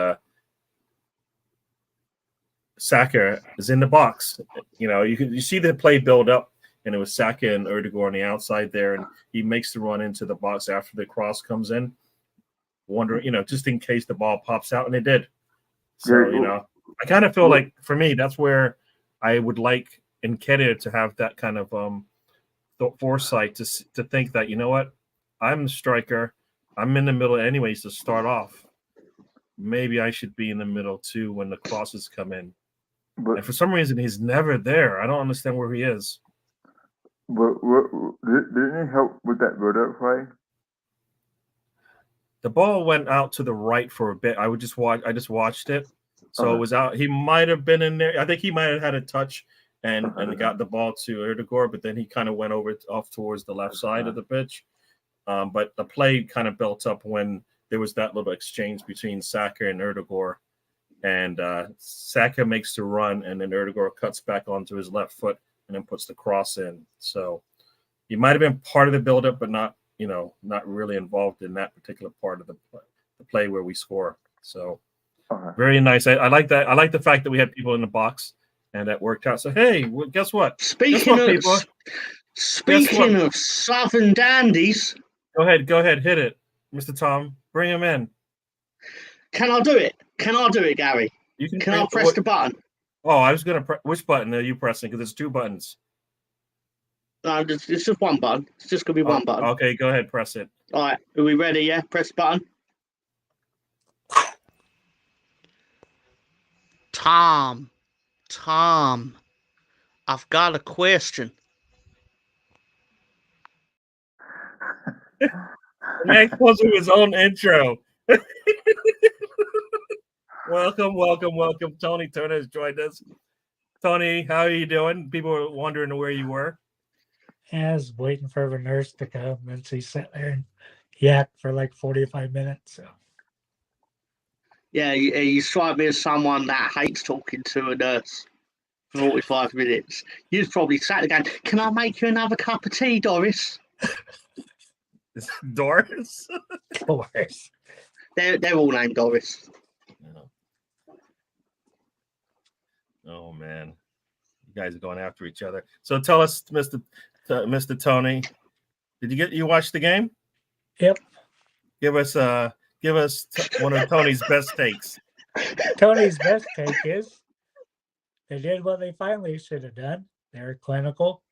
Saka is in the box. You see the play build up, and it was Saka and Erdegaard on the outside there, and he makes the run into the box after the cross comes in. Wondering, just in case the ball pops out, and it did. So, I kind of feel like for me, that's where I would like Nketiah to have that kind of foresight to think that, you know what, I'm the striker. I'm in the middle anyways to start off. Maybe I should be in the middle too when the crosses come in. And for some reason, he's never there. I don't understand where he is. But didn't he help with that build-up play? The ball went out to the right for a bit. I just watched it. So it was out. He might have been in there. I think he might have had a touch and got the ball to Erdegaard, but then he kind of went off towards the left side of the pitch. But the play kind of built up when there was that little exchange between Saka and Erdegaard. And Saka makes the run, and then Erdegaard cuts back onto his left foot and then puts the cross in. So he might have been part of the buildup, but not really involved in that particular part of the play where we score. So very nice. I like that. I like the fact that we had people in the box and that worked out. So, hey, guess what? Speaking of Southern dandies. Go ahead. Hit it, Mr. Tom. Bring him in. Can I do it, Gary? Can I press the button? Oh, I was going to press. Which button are you pressing? Because there's 2 buttons. No, it's just one button. It's just going to be one button. Okay, go ahead. Press it. All right. Are we ready? Yeah? Press the button. Tom, I've got a question. The man calls him his own intro. Welcome. Tony Turner has joined us. Tony, how are you doing? People were wondering where you were. I was waiting for the nurse to come, and she sat there and yacked for like 45 minutes. So. Yeah, you strike me as someone that hates talking to a nurse for 45 minutes. You've probably sat there going, "Can I make you another cup of tea, Doris?" Doris? Doris. They're all named Doris. Oh man, you guys are going after each other. So tell us, Mr. Tony, Did you watch the game? Yep. Give us one of Tony's best takes. Tony's best take is they did what they finally should have done. They were clinical,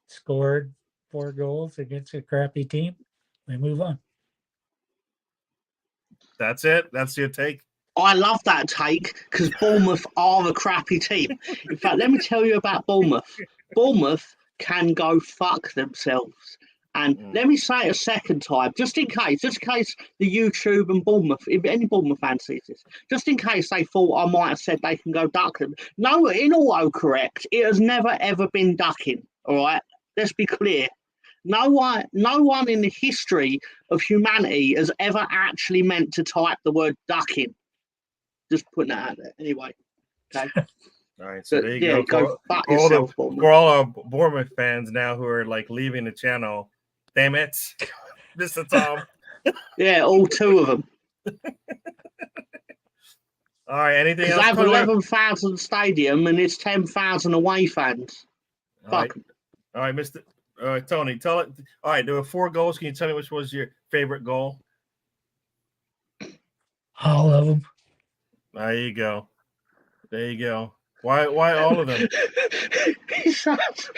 scored 4 goals against a crappy team. We move on. That's it. That's your take. I love that take because Bournemouth are a crappy team. In fact, let me tell you about Bournemouth. Bournemouth can go fuck themselves. And let me say it a second time, just in case the YouTube and Bournemouth, if any Bournemouth fan sees this, just in case they thought I might have said they can go duck them. No, in autocorrect, it has never ever been ducking. All right, let's be clear. No one in the history of humanity has ever actually meant to type the word ducking. Just putting that out there. Anyway, okay. All right, so there you go. Fuck yourself, For all our Bournemouth fans now who are like leaving the channel, damn it, Mr. Tom. Yeah, all 2 of them. All right, anything else? They have 11,000 stadium and it's 10,000 away fans. Fuck. All right, Mr. Tony, tell it. All right, there were 4 goals. Can you tell me which was your favorite goal? All of them. There you go. Why all of them? He sounds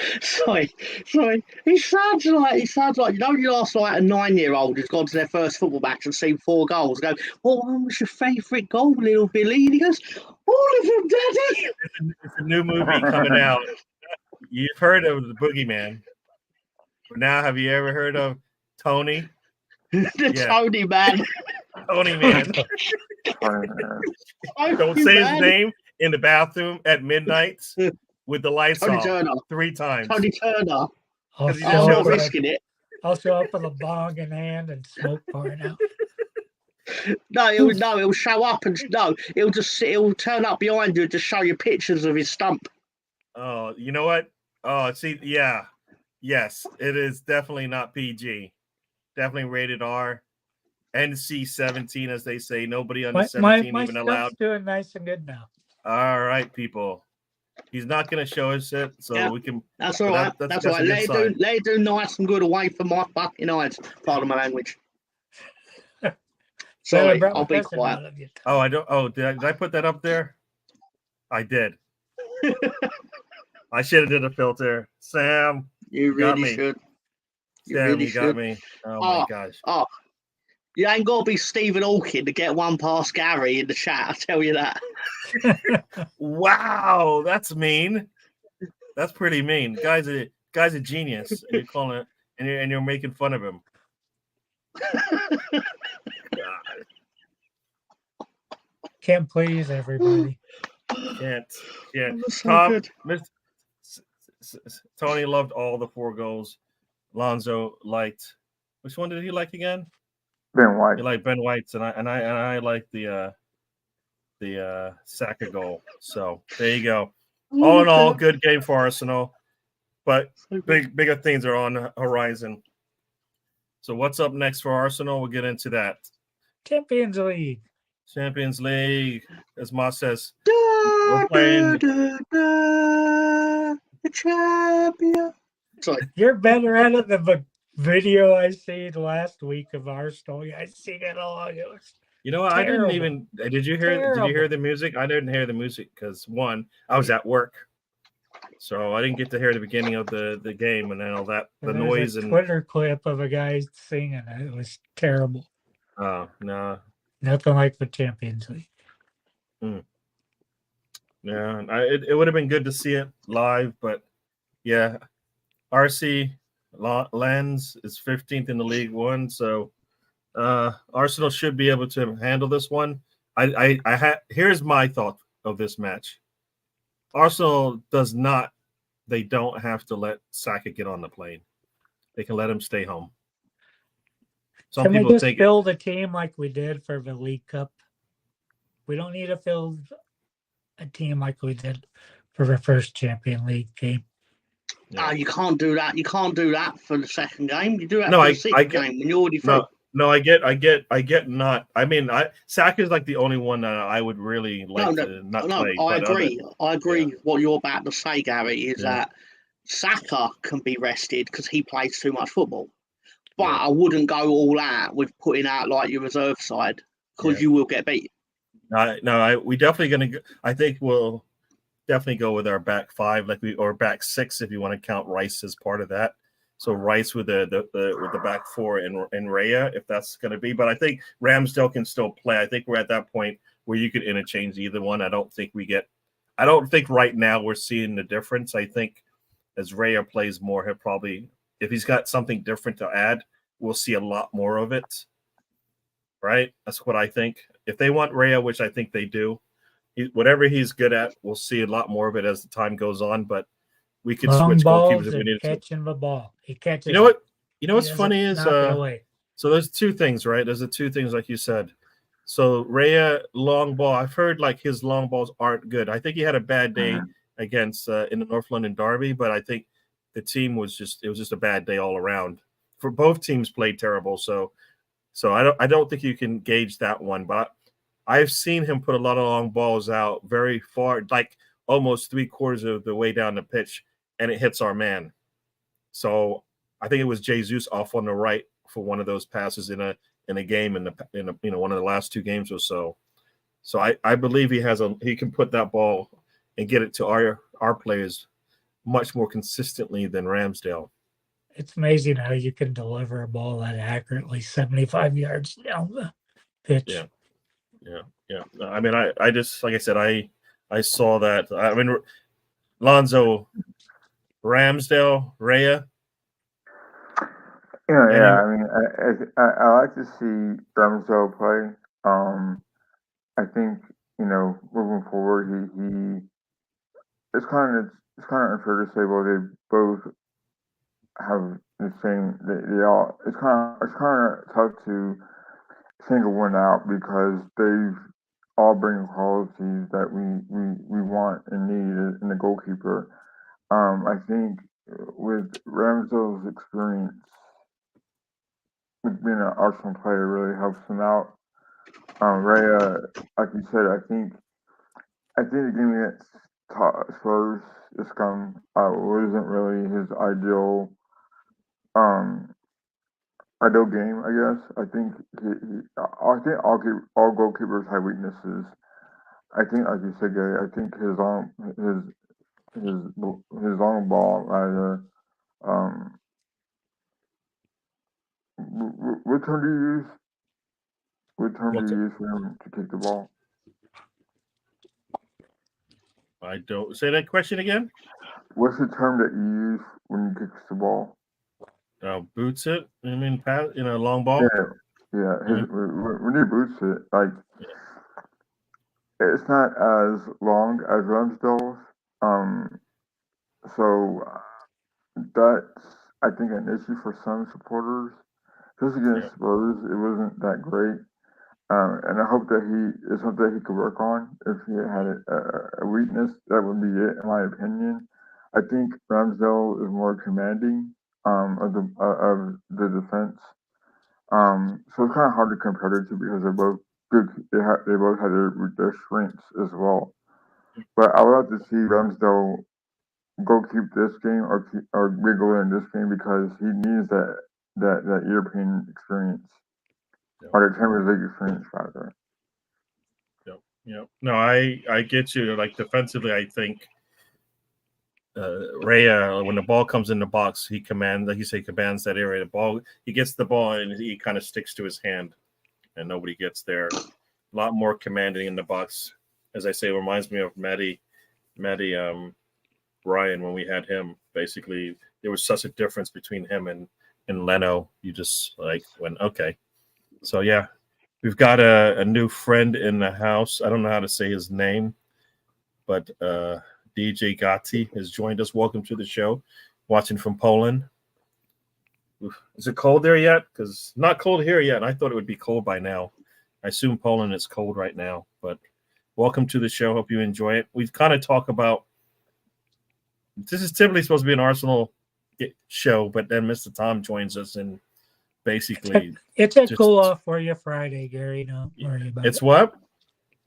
like you ask like a 9-year-old who's gone to their first football match and seen 4 goals. Go, what one was your favourite goal, little Billy? And he goes, all of them, Daddy. It's a new movie coming out. You've heard of the Boogeyman. But now, have you ever heard of Tony? Tony Man. Tony Man. Don't say his name in the bathroom at midnight with the lights Tony off Turner. 3 times. Tony Turner. I'll not risking it. I'll show up with a bong in hand and smoke pouring out. No, it'll show up and it'll turn up behind you to show you pictures of his stump. Oh, you know what? Oh, see, yeah. Yes, it is definitely not PG. Definitely rated R. NC-17, as they say. Nobody under 17 even allowed. Doing nice and good now. All right, people. He's not going to show us it, so we can. That's all right. That's all right. Let it do nice and good away from my fucking eyes. Pardon my language. Sorry, I'll be quiet. Oh, I don't. Oh, did I put that up there? I did. I should have did a filter. Sam, you really should. Sam, you got me. Oh my gosh. Oh, you ain't got to be Stephen Hawking to get one past Gary in the chat. I tell you that. Wow, that's mean. That's pretty mean. Guy's a genius. And you're calling it, and you're making fun of him. Can't please everybody. Can't. So Tom, good. Tony loved all the 4 goals. Lonzo liked. Which one did he like again? Ben White. He liked Ben White's, and I like the Saka goal. So there you go. All in all, good game for Arsenal, but bigger things are on the horizon. So what's up next for Arsenal? We'll get into that. Champions League, as Ma says. We're playing. The champion. Sorry. You're better at it than the video I seen last week of Arsenal. I sing it along. It was You know what? terrible. I didn't even. Did you hear the music? I didn't hear the music because one, I was at work, so I didn't get to hear the beginning of the game and then all that the noise and Twitter clip of a guy singing it. It was terrible. Oh no, Nothing like the Champions League. Yeah, it would have been good to see it live, but yeah, RC Lens is 15th in the League One, so Arsenal should be able to handle this one. Here's my thought of this match. Arsenal they don't have to let Saka get on the plane. They can let him stay home. Some Can people we just think build a team like we did for the League Cup? We don't need to build a team like we did for the first Champions League game. Yeah. You can't do that. You can't do that for the second game. You do that for the sixth game when you're already through. No, I get not. I mean, Saka is like the only one that I would really like to not play. I agree. Yeah. What you're about to say, Gary, is that Saka can be rested because he plays too much football. But Yeah. I wouldn't go all out with putting out like your reserve side because you will get beat. We definitely going to. I think we'll definitely go with our back five, or back six if you want to count Rice as part of that. So Rice with the back four and Rhea, if that's going to be. But I think Ramsdale can still play. I think we're at that point where you could interchange either one. I don't think right now we're seeing the difference. I think as Rhea plays more, he'll probably, if he's got something different to add, we'll see a lot more of it. Right? That's what I think. If they want Rhea, which I think they do, whatever he's good at, we'll see a lot more of it as the time goes on. But we could Long switch goalkeepers balls if we and needed to. catching the ball. He catches. You know what? He What's doesn't funny is knock it away. so there's two things, right? There's the two things like you said. So Rhea long ball. I've heard like his long balls aren't good. I think he had a bad day against in the North London Derby, but I think the team was just a bad day all around. For both teams played terrible. So I don't think you can gauge that one, but I've seen him put a lot of long balls out very far, like almost 3/4 of the way down the pitch, and it hits our man. So I think it was Jesus off on the right for one of those passes in a game in one of the last two games or so. So I believe he can put that ball and get it to our players much more consistently than Ramsdale. It's amazing how you can deliver a ball that accurately 75 yards down the pitch. Yeah. I mean, I just, like I said, I saw that. I mean, Lonzo, Ramsdale, Rhea. Yeah. I mean, I like to see Ramsdale play. I think moving forward, he it's kind of unfair to say, well, they both have the same. They all. It's kind of tough to single one out because they've all bring qualities that we want and need in the goalkeeper. I think with Ramsdale's experience with being an Arsenal player really helps him out. Rhea, like you said, I think the game against Spurs this come wasn't really his ideal game, I guess. I think I think all goalkeepers have weaknesses. I think, like you said, Gary, I think his long ball either. What term do you use? What term do you use for him to kick the ball? I don't say that question again. What's the term that you use when you kick the ball? Boots it. I mean, long ball. Yeah. When he boots it, like it's not as long as Ramsdale's. So that's, I think, an issue for some supporters. Just against Spurs, it wasn't that great. And I hope that it's something that he could work on. If he had a weakness, that would be it, in my opinion. I think Ramsdale is more commanding of the defense. So it's kind of hard to compare the two because they're both good. They both have their strengths as well. But I would like to see Ramsdale go keep this game or wiggle in this game because he needs that European experience. Or the Champions League experience, rather. Yep. No, I get you. Like defensively, I think Rhea, when the ball comes in the box, he commands, like you say, commands that area. The ball, he gets the ball and he kind of sticks to his hand, and nobody gets there. A lot more commanding in the box. As I say, it reminds me of Matty Ryan when we had him. Basically, there was such a difference between him and Leno. You just like went, okay. So, yeah, we've got a new friend in the house. I don't know how to say his name, but DJ Gatti has joined us. Welcome to the show. Watching from Poland. Is it cold there yet? Because not cold here yet. I thought it would be cold by now. I assume Poland is cold right now. But welcome to the show. Hope you enjoy it. We've kind of talked about – this is typically supposed to be an Arsenal show, but then Mr. Tom joins us and – basically, it's a cool off for you Friday, Gary. Don't worry about it. It's what?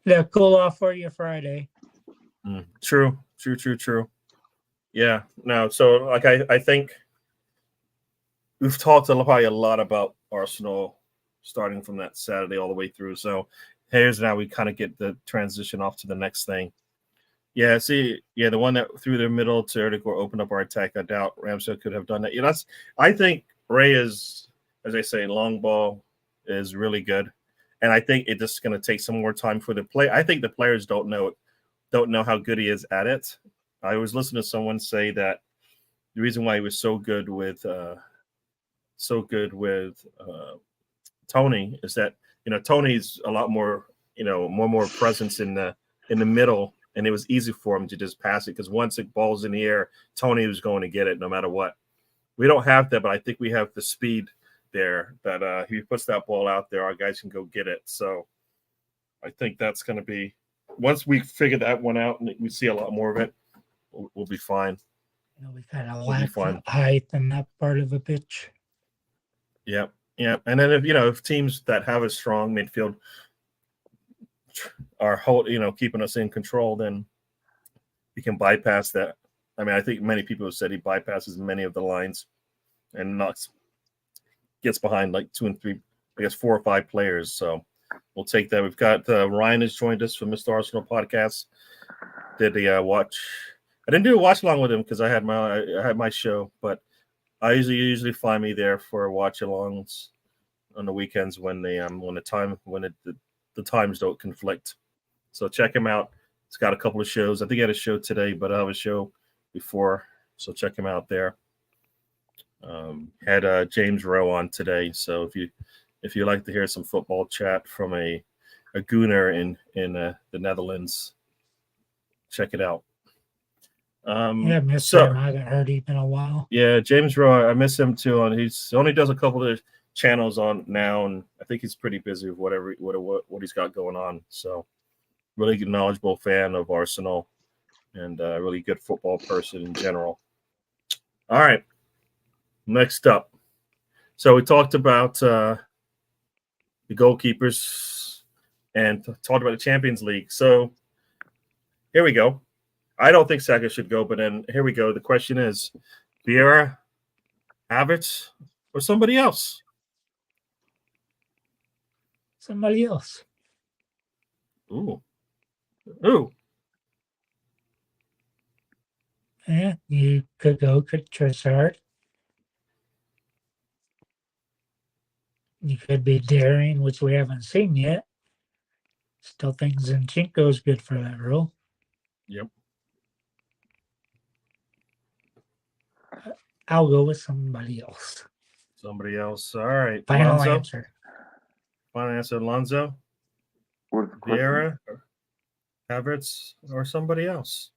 The cool off for you Friday. True. Yeah. No. So, like, I think we've talked probably a lot about Arsenal starting from that Saturday all the way through. So here's now we kind of get the transition off to the next thing. Yeah, see, yeah, the one that threw their middle to Erdegaard opened up our attack. I doubt Ramsdale could have done that. I think Ray is, as I say, long ball is really good, and I think it's just going to take some more time for the play. I think the players don't know how good he is at it. I was listening to someone say that the reason why he was so good with Tony is that Tony's a lot more more presence in the middle. And it was easy for him to just pass it because once the ball's in the air, Tony was going to get it no matter what. We don't have that, but I think we have the speed there that if he puts that ball out there, our guys can go get it. So I think that's going to be – once we figure that one out and we see a lot more of it, we'll be fine. We kind of lack height in that part of the pitch. Yeah, yeah. And then if teams that have a strong midfield – are keeping us in control, then we can bypass that. I mean, I think many people have said he bypasses many of the lines and gets behind like 2 and 3, I guess 4 or 5 players. So we'll take that. We've got Ryan has joined us from Mr. Arsenal podcast. Did the watch? I didn't do a watch along with him because I had my show, but I usually find me there for watch alongs on the weekends when the times don't conflict. So check him out. He's got a couple of shows. I think he had a show today, but I have a show before. So check him out there. Had James Rowe on today. So if you like to hear some football chat from a gooner in the Netherlands, check it out. Yeah, I missed him. I haven't heard him in a while. Yeah, James Rowe, I miss him too. He only does a couple of channels on now, and I think he's pretty busy with what he's got going on. So really good, knowledgeable fan of Arsenal and a really good football person in general. All right, next up. So we talked about the goalkeepers and talked about the Champions League. So here we go. I don't think Saka should go, but then here we go. The question is, Vieira, Havertz, or somebody else? Somebody else. Ooh. Yeah, you could go Trossard. You could be daring, which we haven't seen yet. Still think Zinchenko's good for that role. Yep. I'll go with somebody else. Somebody else. All right. Final answer. Final answer, Alonso, Vieira, Havertz, or somebody else.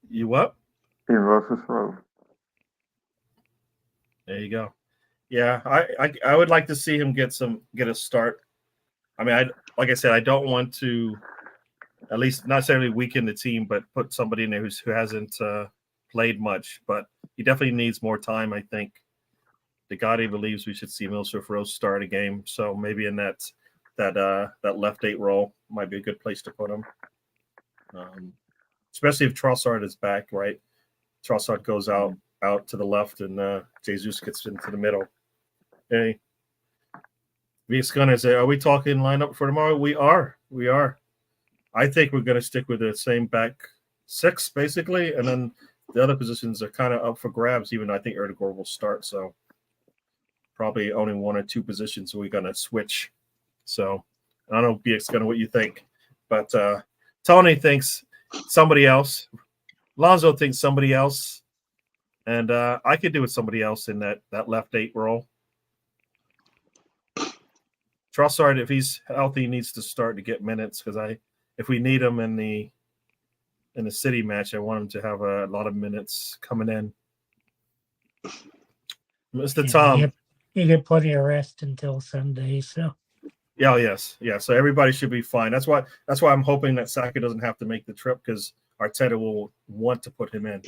You what? Rowe. There you go. Yeah, I would like to see him get a start. I mean, like I said, I don't want to, at least not necessarily weaken the team, but put somebody in there who hasn't played much. But he definitely needs more time, I think. Gotti believes we should see Milsworth Rose start a game, so maybe in that left 8 role might be a good place to put him. Especially if Trossard is back, right? Trossard goes out to the left, and Jesus gets into the middle. Hey, V's gonna say, "Are we talking lineup for tomorrow?" We are. I think we're gonna stick with the same back 6 basically, and then the other positions are kind of up for grabs. Even though I think Erdegaard will start, so. Probably only 1 or 2 positions we're going to switch. So I don't know, BX, kind of what you think. But Tony thinks somebody else. Lonzo thinks somebody else. And I could do with somebody else in that left 8 role. Trossard, if he's healthy, needs to start to get minutes because if we need him in the City match, I want him to have a lot of minutes coming in. Mr. Tom. You get plenty of rest until Sunday, so. Yeah, yes. Yeah, so everybody should be fine. That's why I'm hoping that Saka doesn't have to make the trip because Arteta will want to put him in.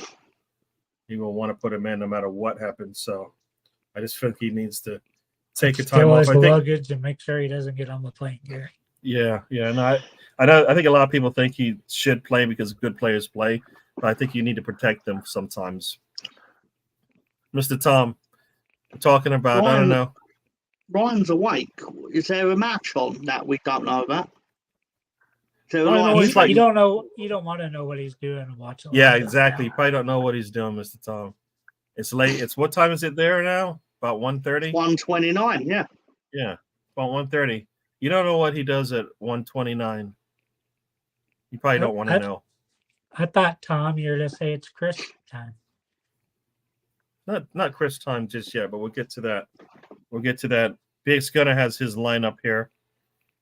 He will want to put him in no matter what happens. So I just think he needs to take a time off. I think luggage and make sure he doesn't get on the plane, Gary. Yeah. And I think a lot of people think he should play because good players play. But I think you need to protect them sometimes. Mr. Tom, we're talking about, I don't know. Ryan's awake. Is there a match on that we don't know about? Is there a I know live he's like- You don't know. You don't want to know what he's doing and watch it. Yeah, live. exactly. You probably don't know what he's doing, Mr. Tom. It's late. It's what time is it there now? About 1:30? 1:29, yeah. Yeah, about 1:30. You don't know what he does at 1:29. You probably don't want to know. I thought, Tom, you were to say it's Chris time. Not Chris time just yet, but we'll get to that. We'll get to that. Big Scudder has his lineup here.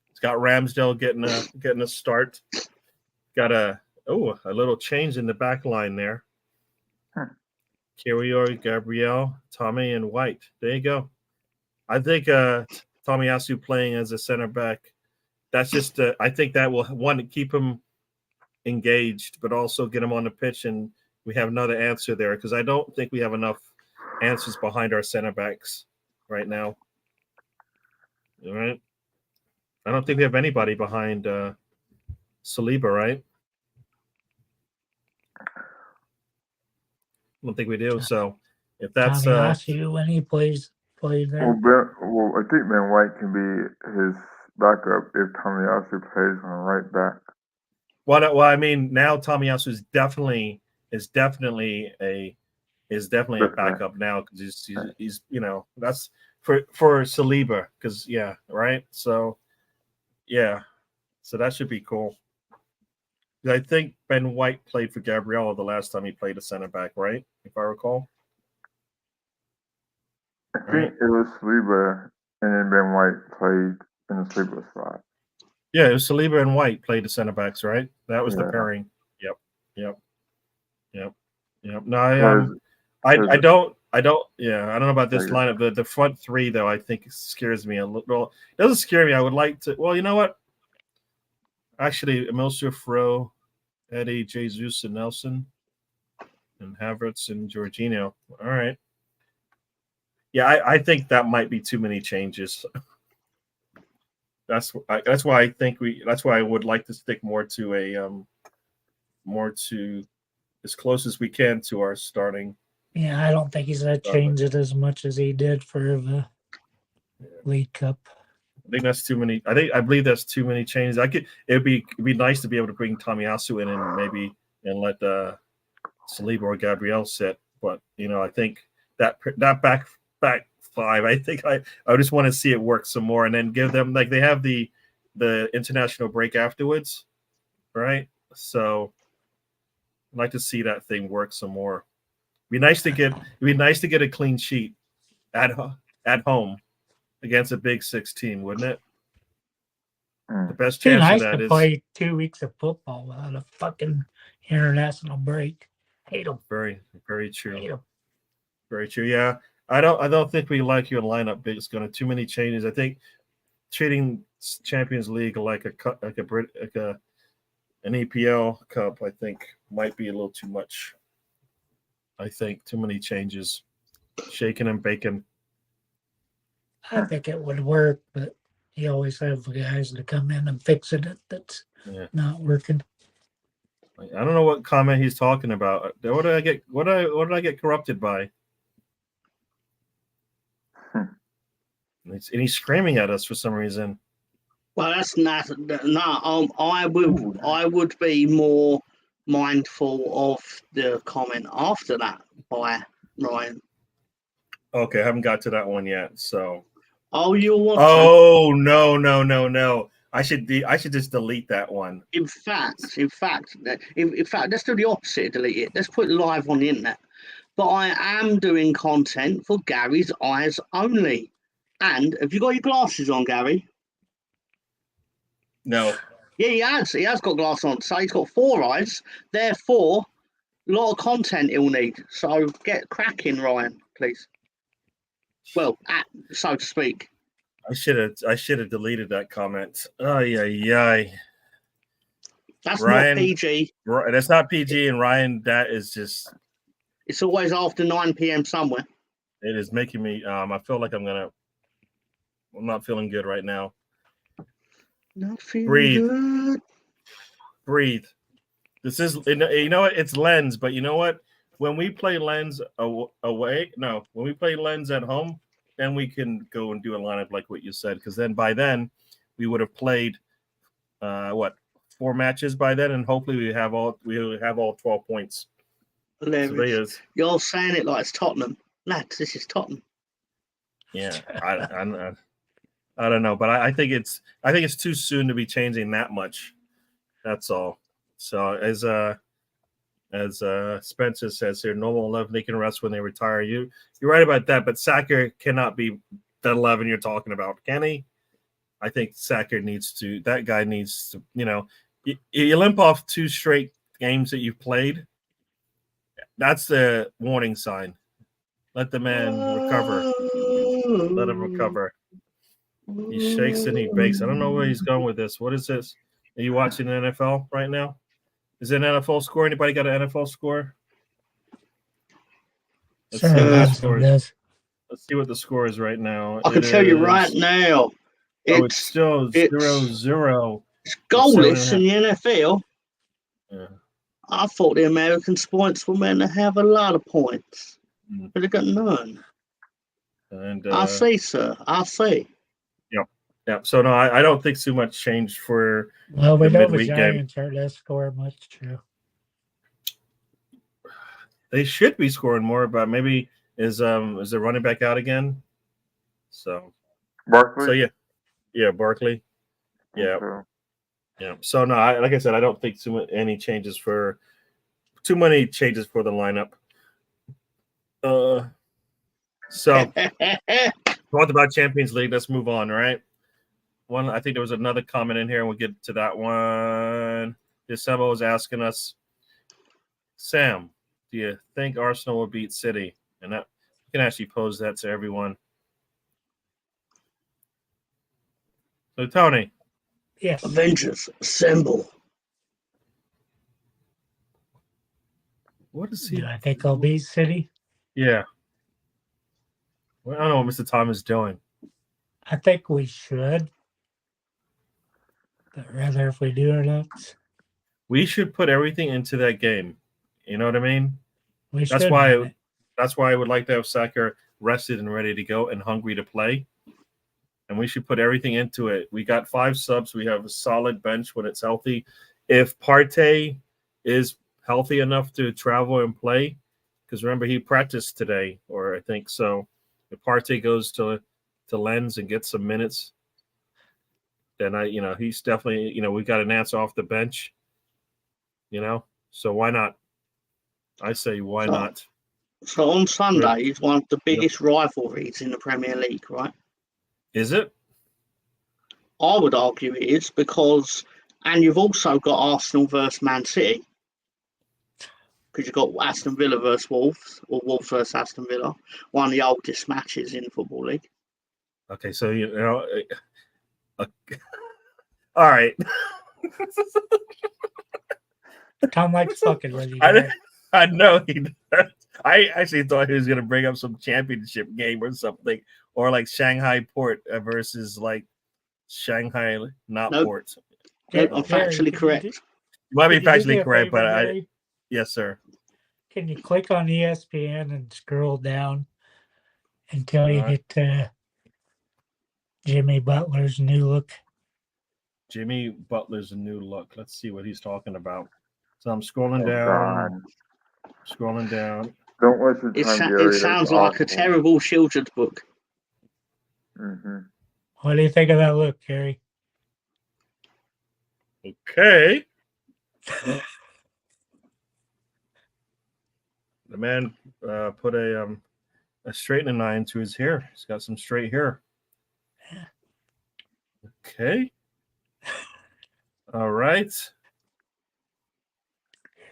It's got Ramsdale getting a start. Got a little change in the back line there. Kiwior, Gabriel, Tommy, and White. There you go. I think Tomiyasu playing as a center back. That's just I think that will want to keep him engaged, but also get him on the pitch, and we have another answer there because I don't think we have enough answers behind our center backs right now. All right. I don't think we have anybody behind Saliba, right? I don't think we do. So if that's Tomiyasu when he played there. I think Ben White can be his backup if Tomiyasu plays on right back. well, I mean, now Tomiyasu is definitely a backup now because he's that's for Saliba because right. So so that should be cool. I think Ben White played for Gabriel the last time he played a center back, right? If I recall. I think it was Saliba, and then Ben White played in the Saliba spot. Yeah, it was Saliba and White played the center backs, right? That was the pairing. Yep. No, I don't know about this lineup. The front three though, I think scares me a little. It doesn't scare me. I would like to. Well, you know what? Actually, Emilio Fro, Eddie, Jesus, and Nelson, and Havertz and Jorginho. All right. Yeah, I think that might be too many changes. That's why I think that's why I would like to stick more to as close as we can to our starting. Yeah, I don't think he's going to change it as much as he did for the League Cup. I think that's too many. I believe that's too many changes. It'd be nice to be able to bring Tomiyasu in and let Saliba or Gabriel sit. But I think that back five. I think I just want to see it work some more and then give them like they have the international break afterwards, right? So I'd like to see that thing work some more. It'd be nice to get a clean sheet at home against a Big Six team, wouldn't it? The best chance nice of that to is play 2 weeks of football without a fucking international break. Hate them. very, very true. Hate them. Very true. Yeah, I don't think we like your lineup. It's going to too many changes. I think treating Champions League like an EPL Cup, I think might be a little too much. I think too many changes, shaking and baking. I think it would work, but you always have the guys to come in and fix it that's not working. I don't know what comment he's talking about. What did I get? What did I get corrupted by? And he's screaming at us for some reason. Well, that's not. No, I would be more mindful of the comment after that by Ryan. Okay, I haven't got to that one yet. So. Oh, you'll want. Oh no! I should just delete that one. In fact, let's do the opposite. Delete it. Let's put it live on the internet. But I am doing content for Gary's eyes only. And have you got your glasses on, Gary? No. Yeah, he has. He has got glasses on. So he's got 4 eyes. Therefore, a lot of content he'll need. So get cracking, Ryan, please. Well, so to speak. I should have deleted that comment. Ay. That's Ryan, not PG. That's not PG, and Ryan, that is just. It's always after 9 p.m. somewhere. It is making me. I feel like I'm not feeling good right now. Not feeling good. Breathe. This is, you know what? It's Lens, but you know what? When we play Lens away, no, when we play Lens at home, then we can go and do a lineup like what you said, because then by then we would have played 4 matches by then, and hopefully we have all 12 points. Hilarious. You're saying it like it's Tottenham, lads. This is Tottenham. Yeah, I don't know, but I think it's too soon to be changing that much. That's all. So as Spencer says here, normal 11 they can rest when they retire. You're right about that, but Sacker cannot be the 11 you're talking about, can he? I think Sacker needs to. That guy needs to. You limp off 2 straight games that you've played. That's the warning sign. Let the man recover. Let him recover. He shakes and he bakes. I don't know where he's going with this. What is this? Are you watching the NFL right now? Is it an NFL score? Anybody got an NFL score? Let's see what the score is right now. I can tell you right now. It's still 0-0. It's goalless in the NFL. Yeah. I thought the American sports were meant to have a lot of points, but they got none. And I see, sir. I see. Yeah. So no, I don't think too much changed for Well, we the know the midweek Giants game. aren't going to score much, too. They should be scoring more, but maybe is the running back out again? So Barkley. So yeah, Barkley. Yeah. Okay. Yeah. So no, like I said, I don't think too many changes for the lineup. So talked about Champions League. Let's move on, right? I think there was another comment in here, and we'll get to that one. December was asking us, Sam, do you think Arsenal will beat City? And that you can actually pose that to everyone. So Tony. Yes. Avengers, assemble. What is he? Do I think I'll beat City? Yeah. Well, I don't know what Mr. Tom is doing. I think we should. But rather if we do or not. We should put everything into that game. You know what I mean? That's why I would like to have Saka rested and ready to go and hungry to play. And we should put everything into it. We got 5 subs. We have a solid bench when it's healthy. If Partey is healthy enough to travel and play, because remember he practiced today, or I think so. If Partey goes to Lens and gets some minutes, then he's definitely, we got an answer off the bench. So why not? I say why not? So on Sunday is one of the biggest rivalries in the Premier League, right? Is it? I would argue it is and you've also got Arsenal versus Man City. Because you've got Aston Villa versus Wolves, or Wolves versus Aston Villa, one of the oldest matches in the Football League. Okay, so all right. Tom likes fucking with you. I know he does. I actually thought he was going to bring up some championship game or something, or like Shanghai Port versus like Shanghai Port. Nope, I'm factually correct. You might be factually correct, but yes, sir. Can you click on ESPN and scroll down until you get to Jimmy Butler's new look? Jimmy Butler's new look. Let's see what he's talking about. So I'm scrolling down. Scrolling down. Don't waste your time, Gary. It sounds like a terrible children's book. Mm-hmm. What do you think of that look, Gary? Okay. The man put a straightening iron to his hair. He's got some straight hair. Okay. All right.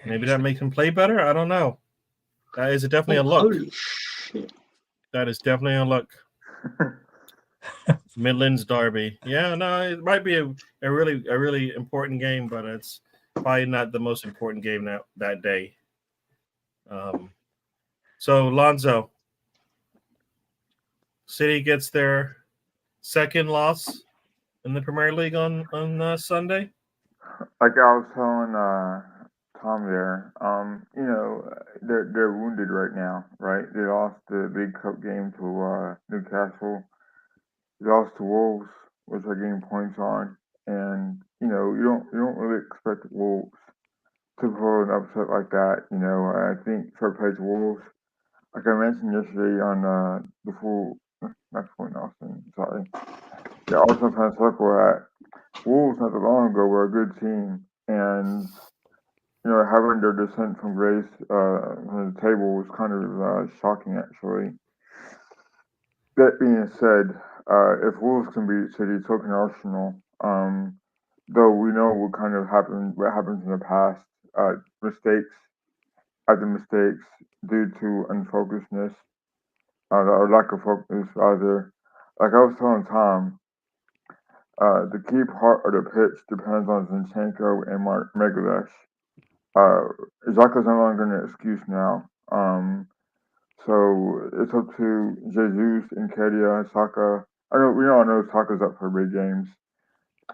Maybe that makes him play better. I don't know. That is definitely a look. Holy shit. That is definitely a look. Midlands Derby. Yeah, no, it might be a really important game, but it's probably not the most important game that day. So Lonzo, City gets their second loss in the Premier League on Sunday. Like I was telling Tom there. You know, they're wounded right now, right? They lost the big cup game to Newcastle. They lost to Wolves, which are getting points on, and you know you don't really expect Wolves to pull an upset like that. You know, I think fair play to Wolves. Like I mentioned yesterday on the full, not full Nelson, sorry, the Arsenal fan circle at Wolves not that long ago were a good team, and you know having their descent from grace on the table was kind of shocking actually. That being said, if Wolves can beat City, so can Arsenal. Though we know what happens in the past, mistakes after mistakes due to unfocusedness, or lack of focus, rather. Like I was telling Tom, the key part of the pitch depends on Zinchenko and Megalesh. Xhaka's no longer an excuse now. So it's up to Jesus, Nketiah, Saka. We all know Saka's up for big games,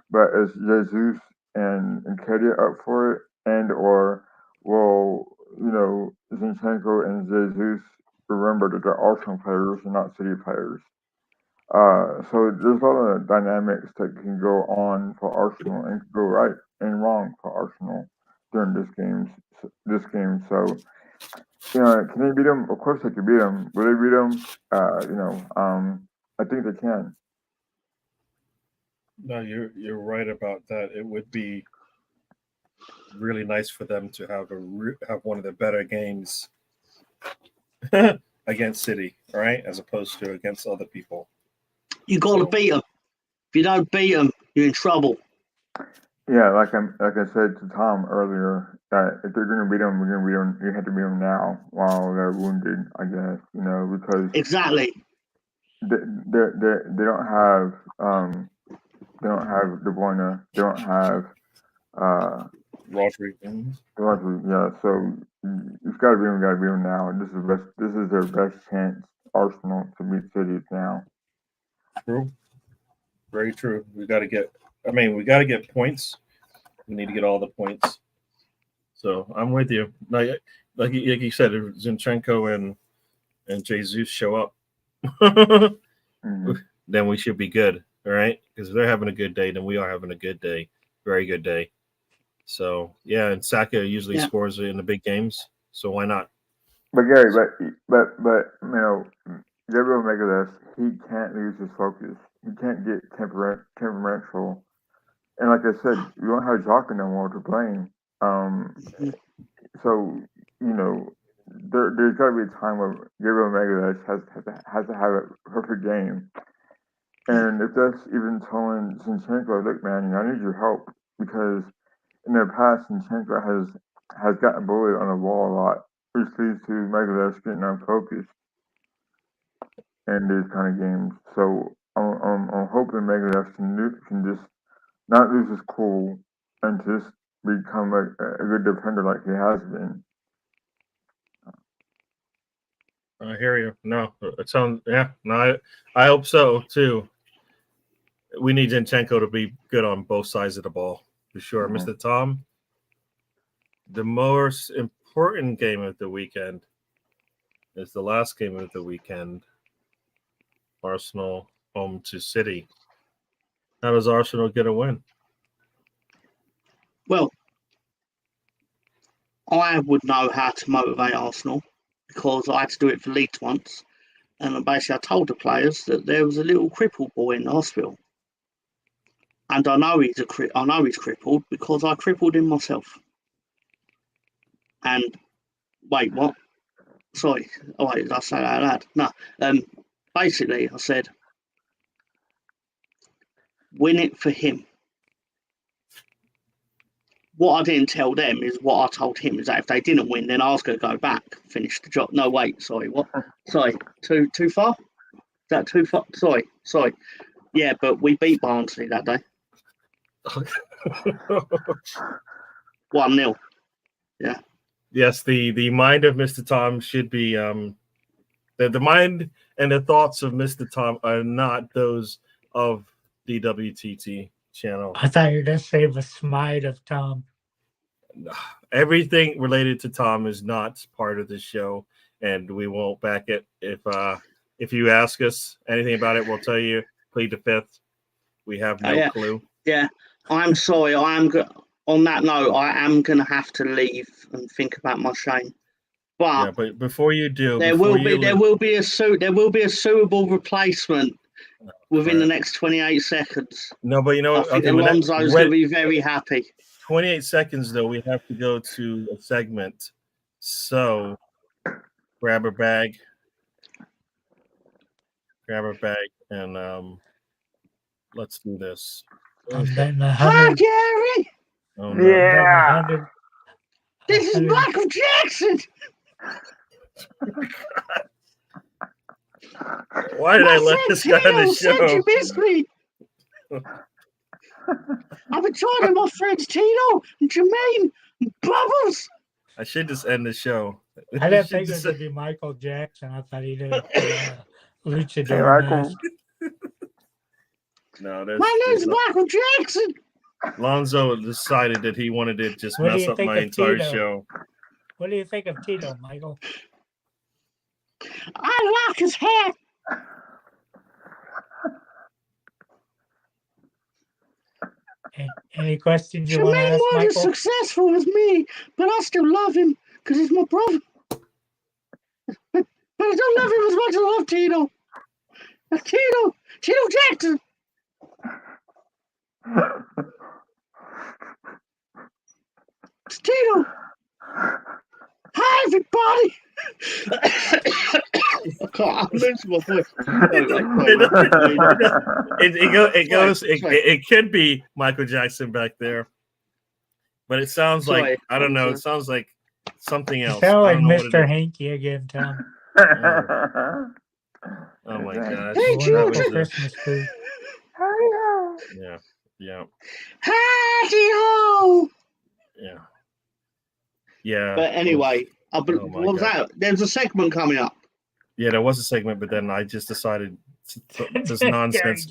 but is Jesus and Nketiah up for it, and or will Zinchenko and Jesus remember that they're Arsenal players and not City players? So there's a lot of dynamics that can go on for Arsenal and can go right and wrong for Arsenal during this game. So you know, can they beat them? Of course they can beat them. Will they beat them? I think they can. No, you're right about that. It would be really nice for them to have one of the better games against City, right, as opposed to against other people. You got to beat them. If you don't beat them, you're in trouble. Yeah, like I said to Tom earlier, that if they're going to beat them, we're going to beat them. You have to beat them now while they're wounded, I guess. You know, because exactly they don't have De Bruyne, they don't have Rodri. yeah. So you've got to beat them. Got to beat them now. This is their best chance. Arsenal to beat City now. True. Very true. We got to get points. We need to get all the points. So I'm with you. Like you said, if Zinchenko and Jesus show up, then we should be good. All right. Because if they're having a good day, then we are having a good day. Very good day. So yeah, and Saka usually scores in the big games. So why not? But Gary, but you know, Gabriel Magalhaes, he can't lose his focus. He can't get temperamental. And like I said, we don't have Xhaka no more to blame. So you know, there's got to be a time where Gabriel Magalhaes has to have a perfect game. And if that's even telling Zinchenko, look, man, I need your help, because in the past, Zinchenko has gotten bullied on the wall a lot, which leads to Magalhaes getting unfocused in these kind of games. So I'm hoping Magalhaes can just not lose his cool and just become a good defender like he has been. I hear you. No, it sounds No, I hope so too. We need Zinchenko to be good on both sides of the ball for sure. Mr. Tom, the most important game of the weekend is the last game of the weekend. Arsenal home to City. How does Arsenal get a win? Well, I would know how to motivate Arsenal, because I had to do it for Leeds once, and basically I told the players that there was a little crippled boy in the hospital, and I know he's crippled because I crippled him myself. And wait, what? Sorry, did I say that out loud? No. Basically, I said, win it for him. What I didn't tell them is what I told him, is that if they didn't win, then I was going to go back, finish the job. No, wait, sorry, what? Sorry, too far? Is that too far? Sorry. Yeah, but we beat Barnsley that day. 1-0. Yeah. Yes, the mind of Mr. Tom should be the mind and the thoughts of Mr. Tom are not those of DWTT channel. I thought you were going to say the smite of Tom. Everything related to Tom is not part of the show, and we won't back it. If you ask us anything about it, we'll tell you. Plead the fifth. We have no clue. Yeah, I'm sorry. On that note, I am going to have to leave and think about my shame. But before you do, there will be a suitable replacement within the next 28 seconds. No, but you know what? I think Alonso's going to be very happy. 28 seconds though, we have to go to a segment. So grab a bag, and let's do this. I'm betting Hi, Gary. Oh, no. Yeah. This is Michael Jackson. Why did I let this guy on the show? Said you missed me. I've been talking to my friends Tino and Jermaine and Bubbles. I should just end the show. I didn't think it would be Michael Jackson. I thought he did luchador mask. No, my name's Michael Jackson. Lonzo decided that he wanted to just mess up my entire show. What do you think of Tito, Michael? I like his hair. Any questions you want to ask, Michael? Michael? As successful as me, but I still love him because he's my brother. But I don't love him as much as I love Tito. Tito Jackson. It's Tito. Hi, everybody. I'm losing my voice. It could be Michael Jackson back there, but it sounds like I don't know. It sounds like something else. It sounds like Mr. Hanky again, Tom. Oh my gosh! Hey, Christmas food. Yeah. Hi-ho! Yeah. But anyway, what was that? There's a segment coming up. Yeah, there was a segment, but then I just decided this nonsense.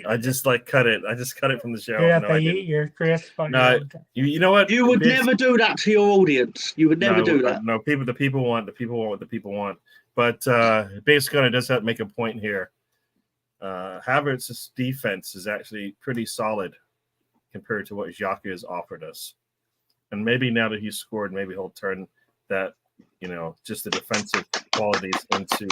I just cut it. I just cut it from the show. You have to eat your crisp. You know what? You would never do that to your audience. You would never do that. No, the people want what the people want. But basically, does that make a point here? Havertz's defense is actually pretty solid compared to what Xhaka has offered us. And maybe now that he's scored, maybe he'll turn that, just the defensive qualities into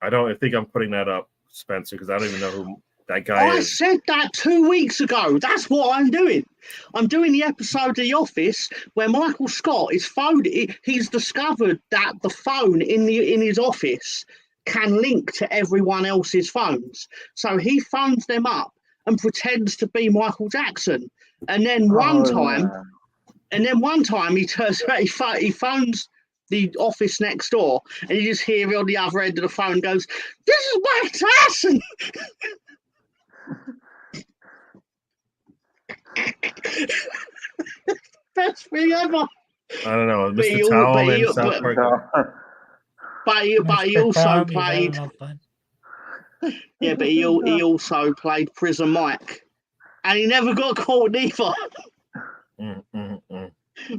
I think I'm putting that up, Spencer, because I don't even know who that guy is. I said that 2 weeks ago. That's what I'm doing. I'm doing the episode of The Office where Michael Scott is phoned. He's discovered that the phone in his office can link to everyone else's phones. So he phones them up and pretends to be Michael Jackson. And then one time he phones the office next door, and you just hear on the other end of the phone goes, "This is Mike Tyson." Best thing ever. I don't know, Mr. Towel in South Park. But he also played. Yeah, but he also played Prison Mike, and he never got caught either.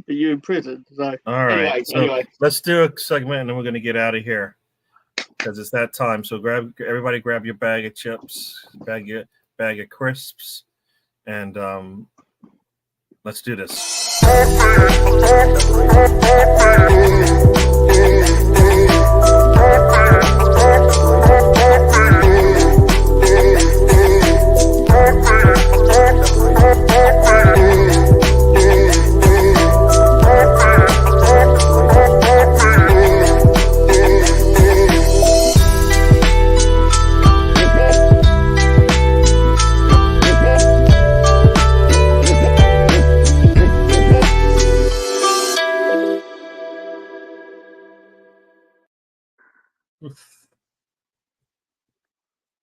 But you're in prison, so. All right. Anyway. Let's do a segment, and then we're going to get out of here because it's that time. So everybody grab your bag of chips, bag of crisps, and let's do this.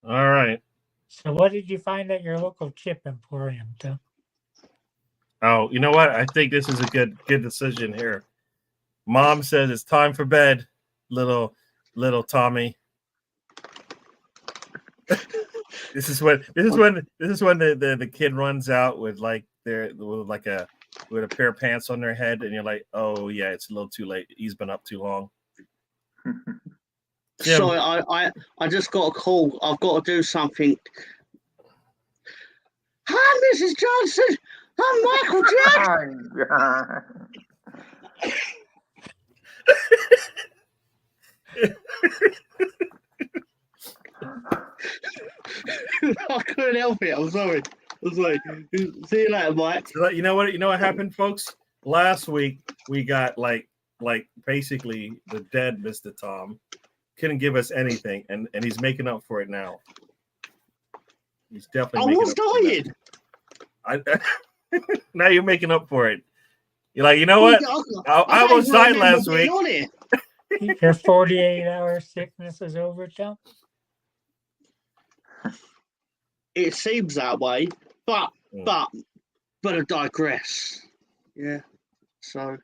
All right. So what did you find at your local chip emporium, Tim? Oh, you know what? I think this is a good decision here. Mom says it's time for bed, little Tommy. This is when the kid runs out with like with a pair of pants on their head, and you're like, oh yeah, it's a little too late. He's been up too long. Jim. Sorry, I just got a call. I've got to do something. Hi, Mrs. Johnson. I'm Michael Jackson. I couldn't help it. I'm sorry. I was like, see you later, Mike. You know what happened, folks? Last week we got like basically the dead Mr. Tom. Couldn't give us anything, and he's making up for it now. He's definitely making up for it. Now you're making up for it. You're like, you know what? I almost died last week. Your 48-hour sickness is over, Tom? It seems that way, but I digress. Yeah. So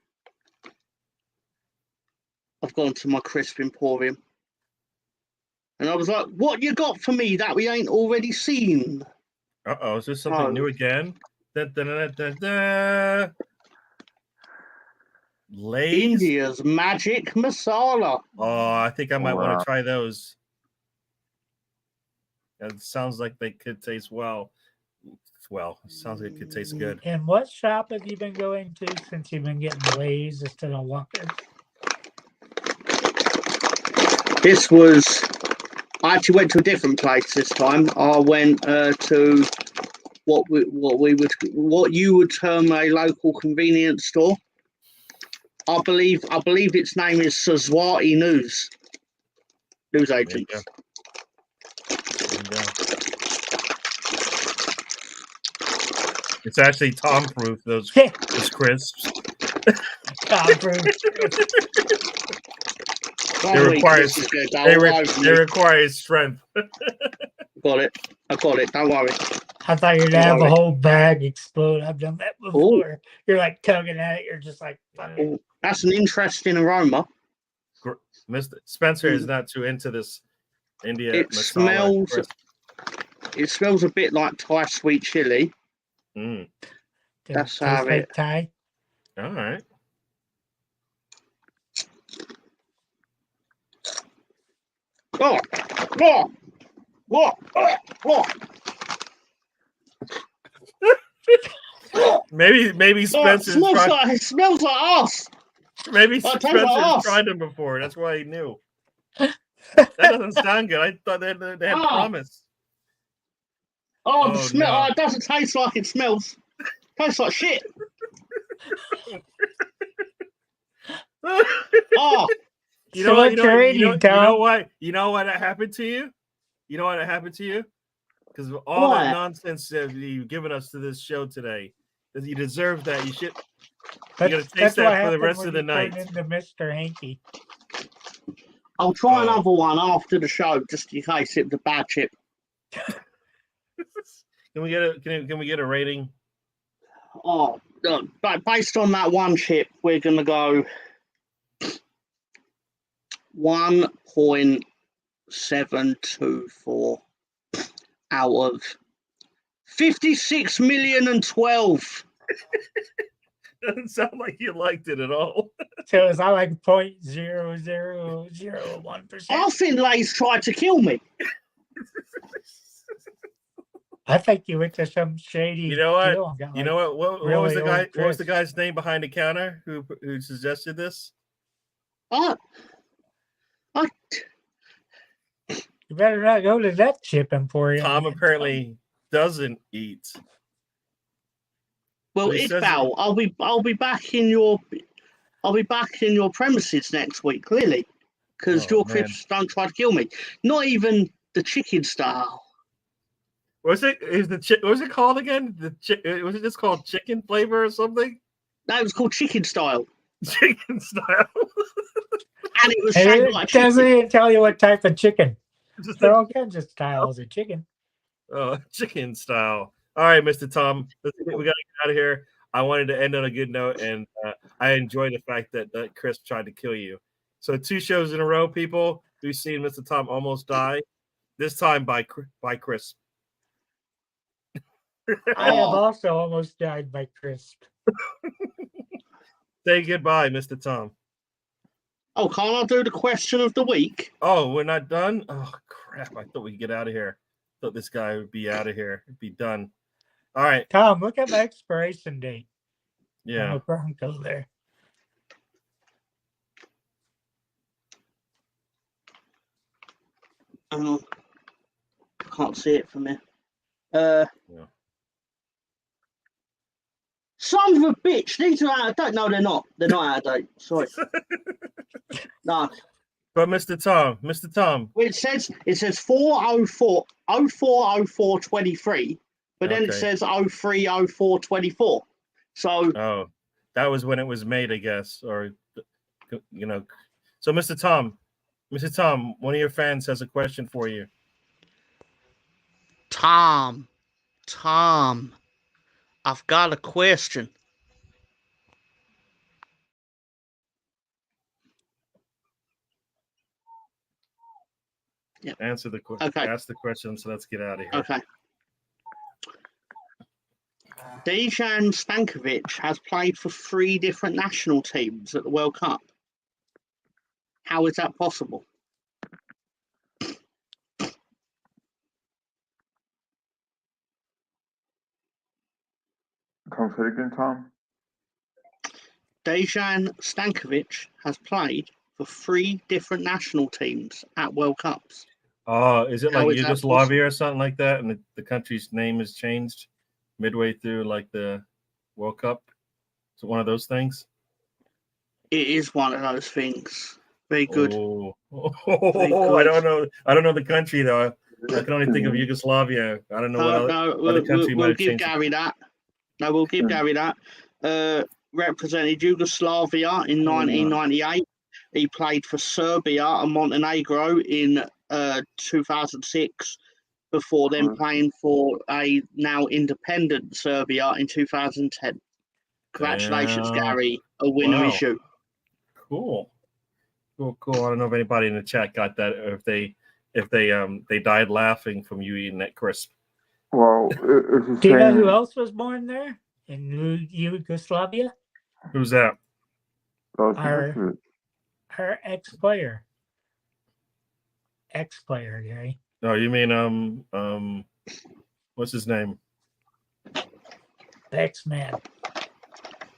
I've gone to my crisp emporium. And I was like, what you got for me that we ain't already seen? Uh-oh, is this something new again? Lay's? India's magic masala. Oh, I think I might want to try those. It sounds like they could taste well. Well, it sounds like it could taste good. And what shop have you been going to since you've been getting Lay's instead of Whoppers? This was... I actually went to a different place this time. I went to what you would term a local convenience store. I believe its name is Sazwati News Agents. It's actually Tom-proof, those crisps. Tom-proof. It requires strength. Got it. I got it. Don't worry. I thought you'd have a whole bag explode. I've done that before. Ooh. You're like tugging at it. You're just like. Ooh, that's an interesting aroma. Mr. Spencer is not too into this India. It smells. It smells a bit like Thai sweet chili. Mm. That's how it. Thai. All right. Maybe Spencer's it smells like us. Maybe Spencer's tried them before. That's why he knew. That doesn't sound good. I thought they had promise. The smell. No. It doesn't taste like it smells. It tastes like shit. You know what? You know what happened to you? You know what happened to you? Because of all that nonsense that you've given us to this show today, that you deserve that. You should. You got to taste that for the rest of the night. Into Mr. Hanky. I'll try another one after the show, just in case it was a bad chip. Can we get a rating? But based on that one chip, we're gonna go 1.724 out of 56,012,000. Doesn't sound like you liked it at all. So is that like 0.0001%? I think Lay's tried to kill me. I think you went to some shady. You know what? You know what? What was the guy? What was the guy's name behind the counter who suggested this? You better not go to that chip emporium. Tom apparently doesn't eat. Well, Iqbal, I'll be back in your premises next week, clearly, because your crisps don't try to kill me. Not even the chicken style. Was it called again? Was it just called chicken flavor or something? No, it was called chicken style. Chicken style. And it was shaped like chicken. Doesn't even tell you what type of chicken. There are all kinds of styles of chicken. Oh, chicken style. All right, Mr. Tom, we got to get out of here. I wanted to end on a good note, and I enjoy the fact that Chris tried to kill you. So 2 shows in a row, people. We've seen Mr. Tom almost die. This time by Chris. I have Oh. also almost died by crisp. Say goodbye, Mr. Tom. Oh, can't I do the question of the week? Oh, we're not done? Oh, crap. I thought we could get out of here. I thought this guy would be out of here. It'd be done. All right. Tom, look at my expiration date. I'm Yeah. a Bronco there. Hang on. Can't see it from here. Yeah. Sons of a bitch. These are out of date. No, they're not. They're not out of date. Sorry. No. But Mr. Tom, It says 404 040423, but then it Okay. says 030424. So oh, that was when it was made, I guess, or you know. So, Mr. Tom, one of your fans has a question for you. Tom, I've got a question. Yep. Answer the question. Okay. Ask the question. So let's get out of here. Okay. Dejan Stankovic has played for 3 different national teams at the World Cup. How is that possible? Come say it again, Tom. Dejan Stankovic has played for 3 different national teams at World Cups. Oh, is it like How is that Yugoslavia or something like that, and the country's name is changed midway through, like the World Cup? Is it one of those things? It is one of those things. Very good. Oh, Very I good. don't know. I don't know the country though. I can only think of Yugoslavia. I don't know what other country might we'll have give changed. Gary that. No, we'll give Gary that. Represented Yugoslavia in 1998. He played for Serbia and Montenegro in 2006, before then playing for a now independent Serbia in 2010. Congratulations, Damn. Gary. A winner Wow. is you. Cool. I don't know if anybody in the chat got that, or if they died laughing from you eating that crisp. Well, it's the Do you know same. who else was born there in Yugoslavia? Who's that? Our ex-player. Gary. Oh, you mean what's his name? X-Man.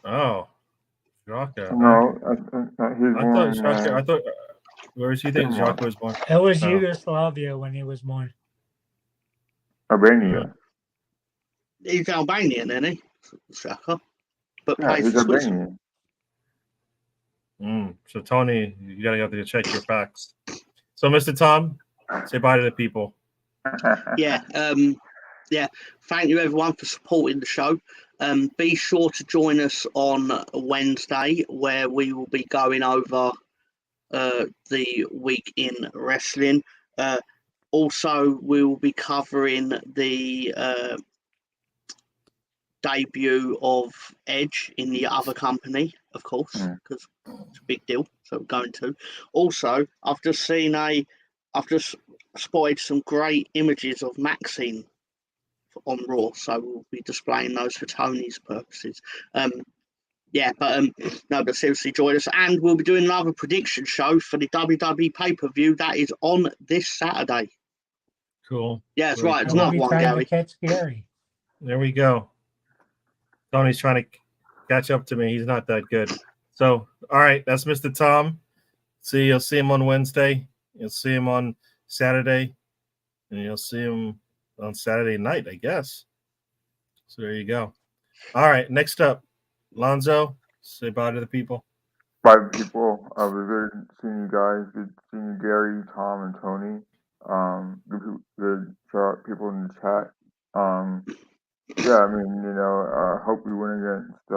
Oh, Jaka. No, he's born. I thought. Where is he? Think Denmark. Jaka was born? It was Oh. Yugoslavia when he was born. Albania. He's Albanian, isn't he? Shaka. But Yeah, plays he's for Switzerland. Albanian. So Tony, you gotta have to check your facts. So, Mr. Tom, say bye to the people. Yeah. Thank you everyone for supporting the show. Be sure to join us on Wednesday, where we will be going over the week in wrestling. Also, we will be covering the debut of Edge in the other company, of course, because it's a big deal. So we're going to. Also, I've just spotted some great images of Maxine on Raw, so we'll be displaying those for Tony's purposes. But seriously, join us, and we'll be doing another prediction show for the WWE pay-per-view that is on this Saturday. Cool. Yeah, that's Very right. It's cool. I will not be one, trying Gary. to catch Gary. There we go. Tony's trying to catch up to me. He's not that good. So, all right, that's Mr. Tom. You'll see him on Wednesday. You'll see him on Saturday, and you'll see him on Saturday night, I guess. So there you go. All right, next up, Lonzo, say bye to the people. Bye, people. It was good seeing you guys. Good seeing you, Gary, Tom, and Tony. Good people in the chat. Hope we win against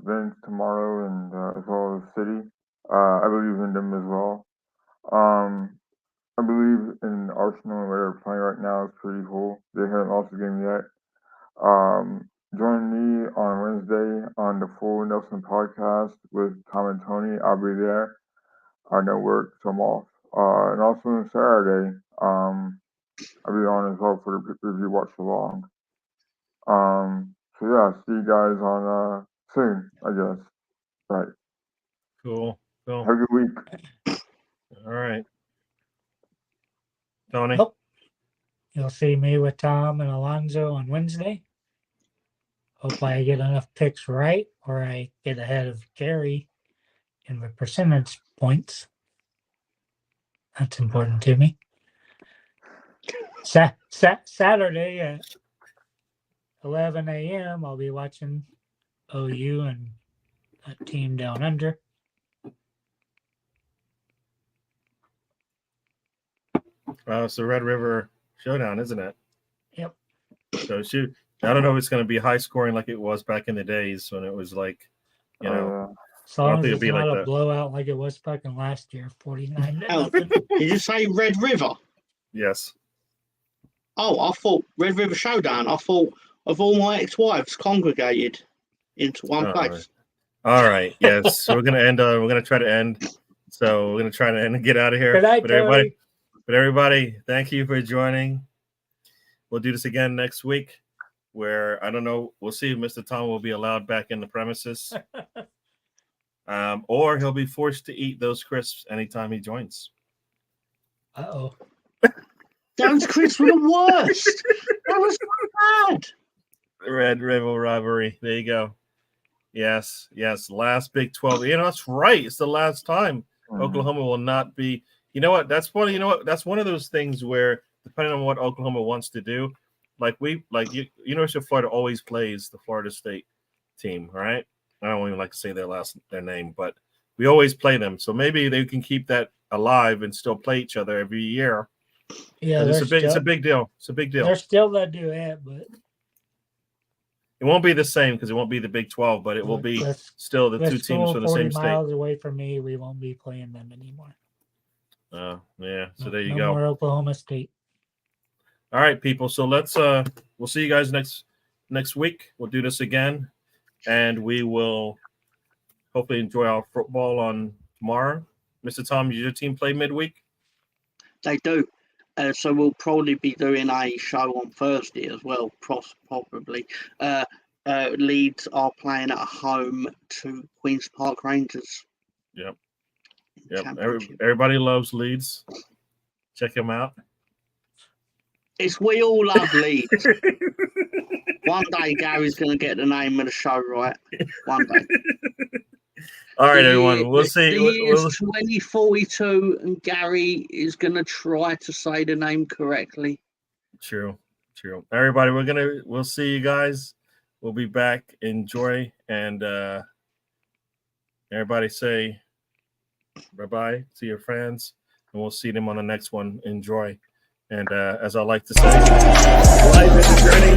Vince tomorrow, and as well as City. I believe in them as well. I believe in Arsenal and where they're playing right now is pretty cool. They haven't lost a game yet. Join me on Wednesday on the Full Nelson podcast with Tom and Tony. I'll be there. I know work, so I'm off. And also on Saturday, I'll be on as well for the review watch along. So yeah, see you guys on soon, I guess. Right. Cool. Have a good week. All right. Tony? Nope. You'll see me with Tom and Alonzo on Wednesday. Hopefully I get enough picks right, or I get ahead of Gary in the percentage points. That's important to me. Saturday at 11 a.m. I'll be watching OU and a team down under. It's the Red River Showdown, isn't it? Yep. So shoot, I don't know if it's going to be high scoring like it was back in the days when it was like, you know. As long as think it's it'll be not like a that. blowout like it was fucking last year, 49 to Oh. nothing. Did you say Red River? Yes. Oh, I thought Red River Showdown. I thought of all my ex-wives congregated into one place. All right. Yes. So we're gonna end. We're gonna try to end. So we're gonna try to end and get out of here. Good night, But everybody, thank you for joining. We'll do this again next week. Where I don't know. We'll see if Mr. Tom will be allowed back in the premises, or he'll be forced to eat those crisps anytime he joins. Uh-oh. Those crisps were the worst. That was so bad. Red River rivalry. There you go. Yes. Last Big 12. You know, that's right. It's the last time Oklahoma will not be. You know what? That's funny. You know what? That's one of those things where, depending on what Oklahoma wants to do, University of Florida always plays the Florida State team, right? I don't even like to say their name, but we always play them. So maybe they can keep that alive and still play each other every year. Yeah, it's a big deal. It's a big deal. They're still gonna do it, but it won't be the same because it won't be the Big 12, but it will be still the two teams from the same state. 40 miles away from me, we won't be playing them anymore. Yeah. So there you no go. No more Oklahoma State. All right, people. So let's we'll see you guys next week. We'll do this again, and we will hopefully enjoy our football on tomorrow. Mr. Tom, does your team play midweek? They do. So we'll probably be doing a show on Thursday as well, probably. Leeds are playing at home to Queen's Park Rangers. Yep. Everybody loves Leeds. Check them out. We all love Leeds. One day Gary's going to get the name of the show right. One day. All right, everyone. We'll see. The year's 2042, and Gary is going to try to say the name correctly. True. Everybody, we'll see you guys. We'll be back. Enjoy, and everybody say bye-bye to your friends, and we'll see them on the next one. Enjoy. And as I like to say, life is a journey.